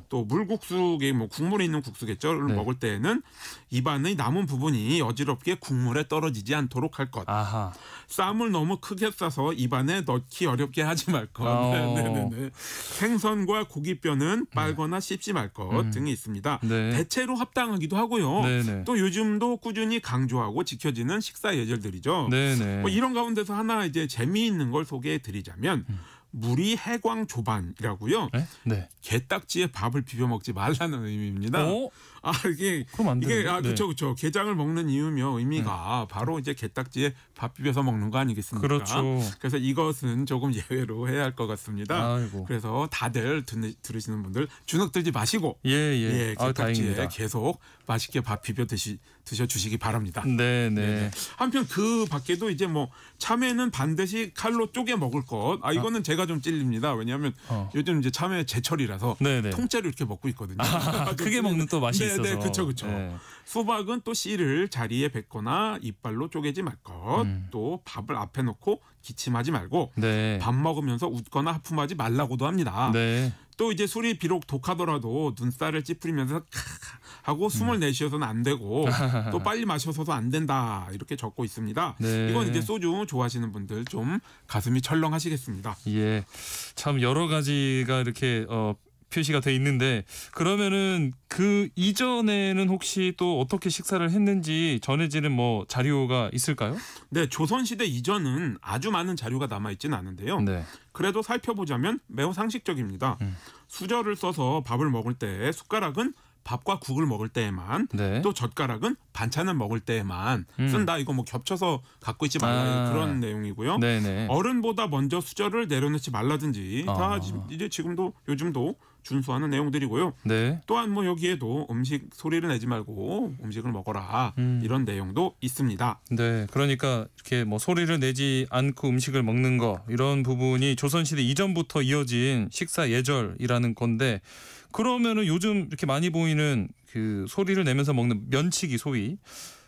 또 물국수에 뭐 국물에 있는 국수겠죠. 네. 먹을 때에는 입안의 남은 부분이 어지럽게 국물에 떨어지지 않도록 할 것. 아하. 쌈을 너무 크게 싸서 입안에 넣기 어렵게 하지 말 것. 네네네. 생선과 고기뼈는 빨거나 씹지 말 것 등이 있습니다. 네. 대체로 합당하기도 하고요. 네네. 또 요즘도 꾸준히 강조하고 지켜지는 식사 예절들이죠. 네네. 뭐 이런 가운데서 하나 이제 재미있는 걸 소개해 드리자면 무리 해광 조반이라고요. 네. 게딱지에 밥을 비벼 먹지 말라는 의미입니다. 이게 그럼 안 이게 되는데. 그렇죠. 게장을 먹는 이유며 의미가 바로 이제 게딱지에 밥 비벼서 먹는 거 아니겠습니까? 그렇죠. 그래서 이것은 조금 예외로 해야 할 것 같습니다. 아이고. 그래서 다들 들으시는 분들 주눅 들지 마시고 아, 게딱지에 다행입니다. 계속 맛있게 밥 비벼 드셔 주시기 바랍니다. 네네. 한편 그 밖에도 이제 뭐 참외는 반드시 칼로 쪼개 먹을 것. 이거는 제가 좀 찔립니다. 왜냐하면 요즘 이제 참외 제철이라서 네네. 통째로 이렇게 먹고 있거든요. 크게 먹는 또 맛이 있어서. 네, 그렇죠. 네. 수박은 또 씨를 자리에 뱉거나 이빨로 쪼개지 말 것. 또 밥을 앞에 놓고 기침하지 말고 네. 밥 먹으면서 웃거나 하품하지 말라고도 합니다. 네. 또 이제 술이 비록 독하더라도 눈살을 찌푸리면서 하고 숨을 내쉬어서는 안 되고 또 빨리 마셔서도 안 된다 이렇게 적고 있습니다. 네. 이건 이제 소주 좋아하시는 분들 좀 가슴이 철렁하시겠습니다. 예, 참 여러 가지가 이렇게 표시가 돼 있는데 그러면은 그 이전에는 혹시 또 어떻게 식사를 했는지 전해지는 뭐 자료가 있을까요? 네, 조선시대 이전은 아주 많은 자료가 남아있지는 않은데요. 네. 그래도 살펴보자면 매우 상식적입니다. 수저를 써서 밥을 먹을 때 숟가락은 밥과 국을 먹을 때에만 네. 또 젓가락은 반찬을 먹을 때에만 쓴다. 이거 뭐 겹쳐서 갖고 있지 말라 그런 내용이고요. 네네. 어른보다 먼저 수저를 내려놓지 말라든지 다 이제 지금도 요즘도 준수하는 내용들이고요. 네. 또한 뭐 여기에도 음식 소리를 내지 말고 음식을 먹어라 이런 내용도 있습니다. 네, 그러니까 이렇게 뭐 소리를 내지 않고 음식을 먹는 거 이런 부분이 조선시대 이전부터 이어진 식사 예절이라는 건데 그러면은 요즘 이렇게 많이 보이는 그 소리를 내면서 먹는 면치기 소위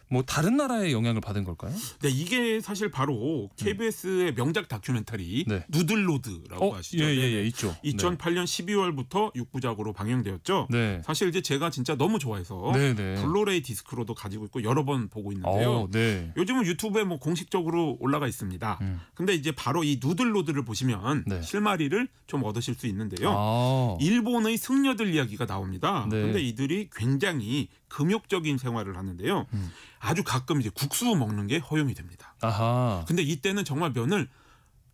뭐 다른 나라의 영향을 받은 걸까요? 네, 이게 사실 바로 KBS의 명작 다큐멘터리 누들로드라고 아시죠? 예, 있죠. 2008년 12월부터 6부작으로 방영되었죠. 네. 사실 이제 제가 진짜 너무 좋아해서 블루레이 디스크로도 가지고 있고 여러 번 보고 있는데요. 네. 요즘은 유튜브에 뭐 공식적으로 올라가 있습니다. 근데 이제 바로 이 누들로드를 보시면 실마리를 좀 얻으실 수 있는데요. 일본의 승려들 이야기가 나옵니다. 근데 이들이 굉장히 금욕적인 생활을 하는데요. 아주 가끔 이제 국수 먹는 게 허용이 됩니다. 근데 이때는 정말 면을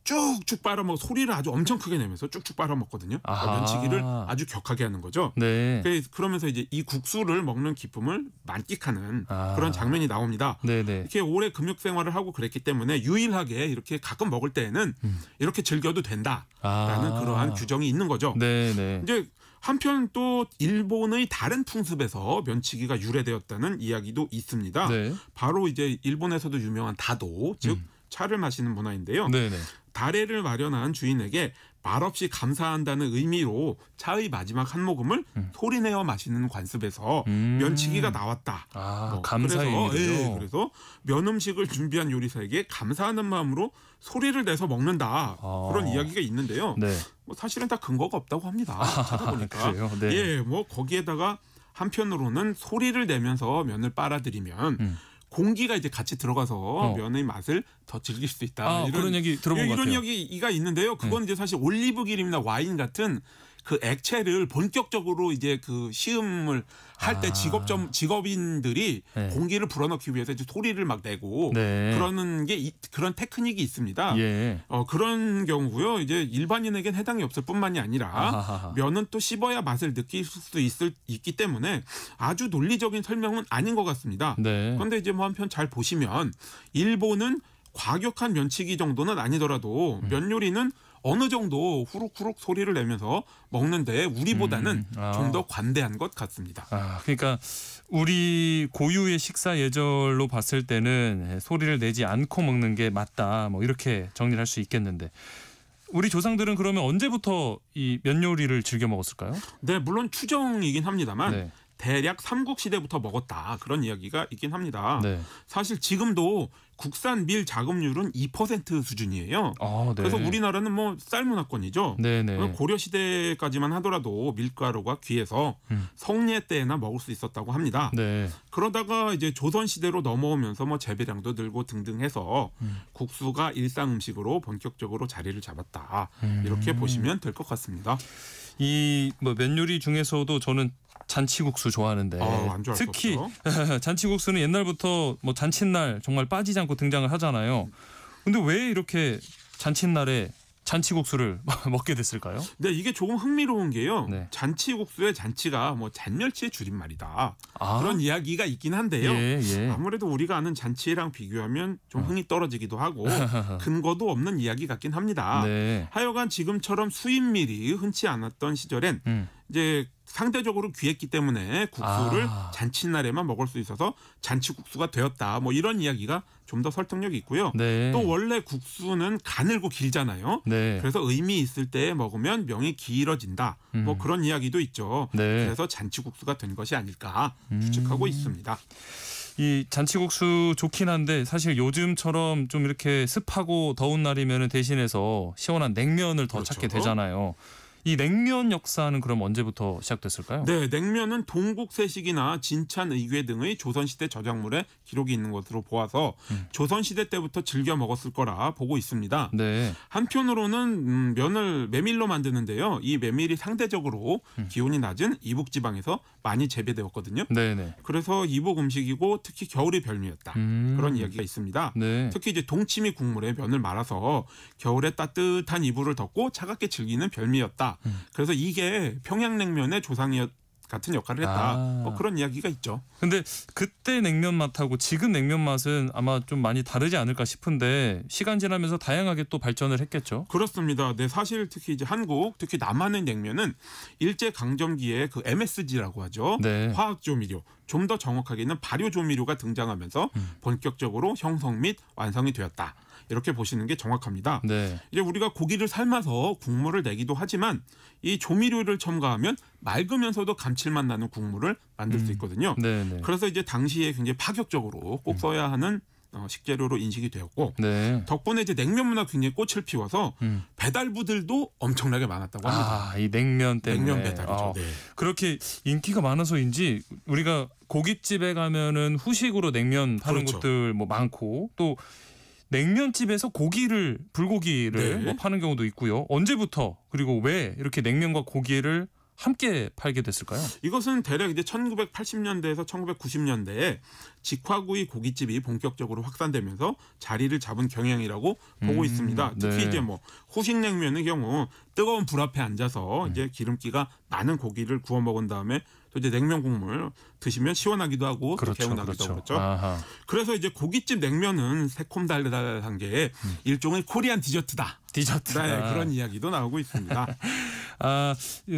쭉쭉 빨아먹고 소리를 아주 엄청 크게 내면서 쭉쭉 빨아먹거든요. 면치기를 아주 격하게 하는 거죠. 네. 그러면서 이제 이 국수를 먹는 기쁨을 만끽하는 그런 장면이 나옵니다. 네네. 이렇게 오래 금욕 생활을 하고 그랬기 때문에 유일하게 이렇게 가끔 먹을 때에는 이렇게 즐겨도 된다라는 그러한 규정이 있는 거죠. 네네. 이제 한편 또 일본의 다른 풍습에서 면치기가 유래되었다는 이야기도 있습니다. 네. 바로 이제 일본에서도 유명한 다도, 즉 차를 마시는 문화인데요. 네네. 다래를 마련한 주인에게 말없이 감사한다는 의미로 차의 마지막 한 모금을 소리내어 마시는 관습에서 면치기가 나왔다. 감사의 의미죠. 그래서 면 음식을 준비한 요리사에게 감사하는 마음으로 소리를 내서 먹는다. 그런 이야기가 있는데요. 네. 뭐 사실은 다 근거가 없다고 합니다. 찾아보니까. 그래요? 네. 예, 뭐 거기에다가 한편으로는 소리를 내면서 면을 빨아들이면 공기가 이제 같이 들어가서 면의 맛을 더 즐길 수 있다. 그런 얘기 들어본 것 같아요. 이런 얘기가 있는데요. 그건 이제 사실 올리브 기름이나 와인 같은 그 액체를 본격적으로 이제 그 시음을 할 때 직업인들이 공기를 불어넣기 위해서 이제 소리를 막 내고 그러는 게 그런 테크닉이 있습니다. 그런 경우고요. 이제 일반인에겐 해당이 없을 뿐만이 아니라 면은 또 씹어야 맛을 느낄 수 있기 때문에 아주 논리적인 설명은 아닌 것 같습니다. 그런데 이제 뭐 한편 잘 보시면 일본은 과격한 면치기 정도는 아니더라도 면 요리는 어느 정도 후룩후룩 소리를 내면서 먹는데 우리보다는 좀 더 관대한 것 같습니다. 그러니까 우리 고유의 식사 예절로 봤을 때는 소리를 내지 않고 먹는 게 맞다. 뭐 이렇게 정리를 할 수 있겠는데 우리 조상들은 그러면 언제부터 이 면 요리를 즐겨 먹었을까요? 네, 물론 추정이긴 합니다만 대략 삼국시대부터 먹었다. 그런 이야기가 있긴 합니다. 네. 사실 지금도 국산 밀 자급률은 2% 수준이에요. 네. 그래서 우리나라는 뭐 쌀문화권이죠. 네네. 고려 시대까지만 하더라도 밀가루가 귀해서 성례 때나 먹을 수 있었다고 합니다. 네. 그러다가 이제 조선 시대로 넘어오면서 뭐 재배량도 늘고 등등해서 국수가 일상 음식으로 본격적으로 자리를 잡았다. 이렇게 보시면 될 것 같습니다. 이 뭐 면 요리 중에서도 저는 잔치국수 좋아하는데 안 좋아할 수 특히 없죠. 잔치국수는 옛날부터 뭐 잔칫날 정말 빠지지 않고 등장을 하잖아요. 근데 왜 이렇게 잔칫날에 잔치국수를 먹게 됐을까요? 네, 이게 조금 흥미로운 게요. 네. 잔치국수의 잔치가 뭐 잔멸치의 줄임말이다. 그런 이야기가 있긴 한데요. 예. 아무래도 우리가 아는 잔치랑 비교하면 좀 흥이 떨어지기도 하고 근거도 없는 이야기 같긴 합니다. 네. 하여간 지금처럼 수입밀이 흔치 않았던 시절엔 이제 상대적으로 귀했기 때문에 국수를 잔칫날에만 먹을 수 있어서 잔치국수가 되었다. 뭐 이런 이야기가 좀 더 설득력이 있고요. 네. 또 원래 국수는 가늘고 길잖아요. 네. 그래서 의미 있을 때 먹으면 명이 길어진다. 뭐 그런 이야기도 있죠. 네. 그래서 잔치국수가 된 것이 아닐까 추측하고 있습니다. 이 잔치국수 좋긴 한데 사실 요즘처럼 좀 이렇게 습하고 더운 날이면 대신해서 시원한 냉면을 더 그렇죠. 찾게 되잖아요. 이 냉면 역사는 그럼 언제부터 시작됐을까요? 네, 냉면은 동국세식이나 진찬의궤 등의 조선시대 저작물에 기록이 있는 것으로 보아서 조선시대 때부터 즐겨 먹었을 거라 보고 있습니다. 네. 한편으로는 면을 메밀로 만드는데요. 이 메밀이 상대적으로 기온이 낮은 이북 지방에서 많이 재배되었거든요. 네네. 그래서 이북 음식이고 특히 겨울이 별미였다. 그런 이야기가 있습니다. 네. 특히 이제 동치미 국물에 면을 말아서 겨울에 따뜻한 이불을 덮고 차갑게 즐기는 별미였다. 그래서 이게 평양냉면의 조상이었 같은 역할을 했다. 뭐 그런 이야기가 있죠. 근데 그때 냉면 맛하고 지금 냉면 맛은 아마 좀 많이 다르지 않을까 싶은데 시간 지나면서 다양하게 또 발전을 했겠죠. 그렇습니다. 네, 사실 특히 이제 한국, 특히 남한의 냉면은 일제 강점기에 그 MSG라고 하죠. 네. 화학 조미료. 좀 더 정확하게는 발효 조미료가 등장하면서 본격적으로 형성 및 완성이 되었다. 이렇게 보시는 게 정확합니다. 네. 이제 우리가 고기를 삶아서 국물을 내기도 하지만 이 조미료를 첨가하면 맑으면서도 감칠맛 나는 국물을 만들 수 있거든요. 네네. 그래서 이제 당시에 굉장히 파격적으로 꼭 써야 하는 식재료로 인식이 되었고 네. 덕분에 이제 냉면 문화 굉장히 꽃을 피워서 배달부들도 엄청나게 많았다고 합니다. 이 냉면 때문에. 냉면 배달이죠. 네. 그렇게 인기가 많아서인지 우리가 고깃집에 가면은 후식으로 냉면 파는 그렇죠. 곳들 뭐 많고 또 냉면집에서 불고기를 네. 뭐 파는 경우도 있고요. 언제부터 그리고 왜 이렇게 냉면과 고기를 함께 팔게 됐을까요? 이것은 대략 이제 1980년대에서 1990년대에 직화구이 고깃집이 본격적으로 확산되면서 자리를 잡은 경향이라고 보고 있습니다. 특히 네. 이제 뭐 후식냉면의 경우 뜨거운 불 앞에 앉아서 이제 기름기가 많은 고기를 구워 먹은 다음에 또 이제 냉면 국물 드시면 시원하기도 하고 개운하기도 하고 그렇죠. 그래서 이제 고깃집 냉면은 새콤달달한 게 일종의 코리안 디저트다. 디저트다. 네, 그런 이야기도 나오고 있습니다.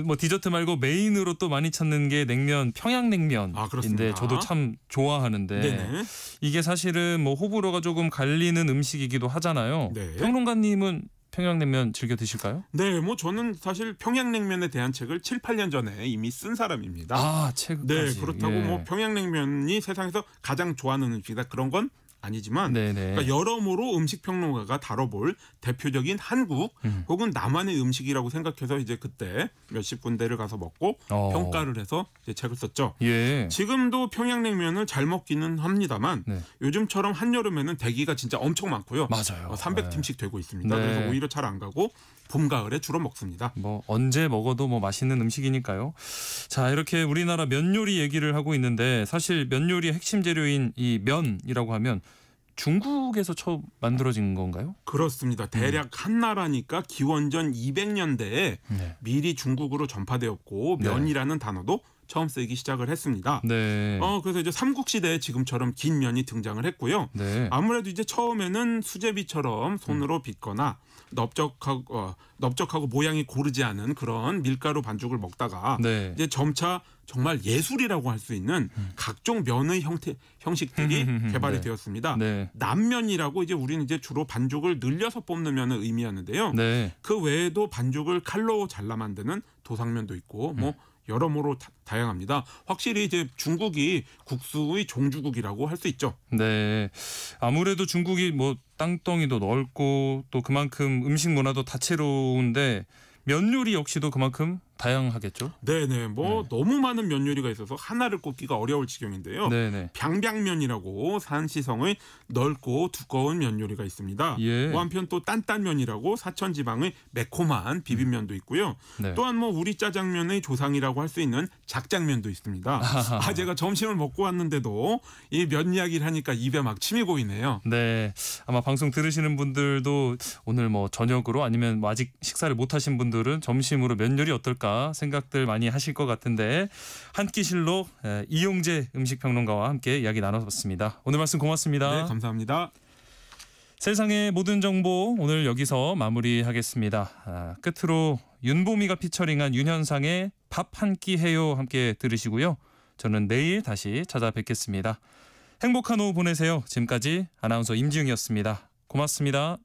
뭐 디저트 말고 메인으로 또 많이 찾는 게 냉면, 평양냉면인데 저도 참 좋아하는데 네네. 이게 사실은 뭐 호불호가 조금 갈리는 음식이기도 하잖아요. 네. 평론가님은 평양냉면 즐겨 드실까요? 네, 뭐 저는 사실 평양냉면에 대한 책을 7, 8년 전에 이미 쓴 사람입니다. 책까지. 네, 그렇다고 뭐 평양냉면이 세상에서 가장 좋아하는 음식이다 그런 건 아니지만 그러니까 여러모로 음식 평론가가 다뤄볼 대표적인 한국 혹은 남한의 음식이라고 생각해서 이제 그때 몇십 군데를 가서 먹고 평가를 해서 이제 책을 썼죠. 예. 지금도 평양냉면을 잘 먹기는 합니다만 요즘처럼 한여름에는 대기가 진짜 엄청 많고요. 맞아요. 300팀씩 되고 있습니다. 네. 그래서 오히려 잘 안 가고 봄, 가을에 주로 먹습니다. 뭐 언제 먹어도 뭐 맛있는 음식이니까요. 자, 이렇게 우리나라 면 요리 얘기를 하고 있는데 사실 면 요리의 핵심 재료인 이 면이라고 하면 중국에서 처음 만들어진 건가요? 그렇습니다. 대략 한나라니까 기원전 200년대에 밀이 중국으로 전파되었고 면이라는 단어도 처음 쓰기 시작을 했습니다. 네. 그래서 이제 삼국시대에 지금처럼 긴 면이 등장을 했고요. 네. 아무래도 이제 처음에는 수제비처럼 손으로 빚거나 넓적하고 모양이 고르지 않은 그런 밀가루 반죽을 먹다가 이제 점차 정말 예술이라고 할 수 있는 각종 면의 형식들이 개발이 되었습니다. 남면이라고 이제 우리는 이제 주로 반죽을 늘려서 뽑는 면을 의미하는데요. 그 외에도 반죽을 칼로 잘라 만드는 도상면도 있고 뭐 여러모로 다양합니다. 확실히 이제 중국이 국수의 종주국이라고 할 수 있죠. 네, 아무래도 중국이 뭐 땅덩이도 넓고 또 그만큼 음식 문화도 다채로운데 면 요리 역시도 그만큼 다양하겠죠? 네네. 너무 많은 면 요리가 있어서 하나를 꼽기가 어려울 지경인데요. 네네. 병병면이라고 산시성의 넓고 두꺼운 면 요리가 있습니다. 예. 한편 또 딴딴면이라고 사천지방의 매콤한 비빔면도 있고요. 네. 또한 우리 짜장면의 조상이라고 할 수 있는 작장면도 있습니다. 제가 점심을 먹고 왔는데도 이 면 이야기를 하니까 입에 막 침이 고이네요. 네, 아마 방송 들으시는 분들도 오늘 저녁으로 아니면 아직 식사를 못 하신 분들은 점심으로 면 요리 어떨까 생각들 많이 하실 것 같은데 한 끼실로 이용재 음식평론가와 함께 이야기 나눠봤습니다. 오늘 말씀 고맙습니다. 네, 감사합니다. 세상의 모든 정보 오늘 여기서 마무리하겠습니다. 끝으로 윤보미가 피처링한 윤현상의 밥 한 끼 해요 함께 들으시고요. 저는 내일 다시 찾아뵙겠습니다. 행복한 오후 보내세요. 지금까지 아나운서 임지웅이었습니다. 고맙습니다.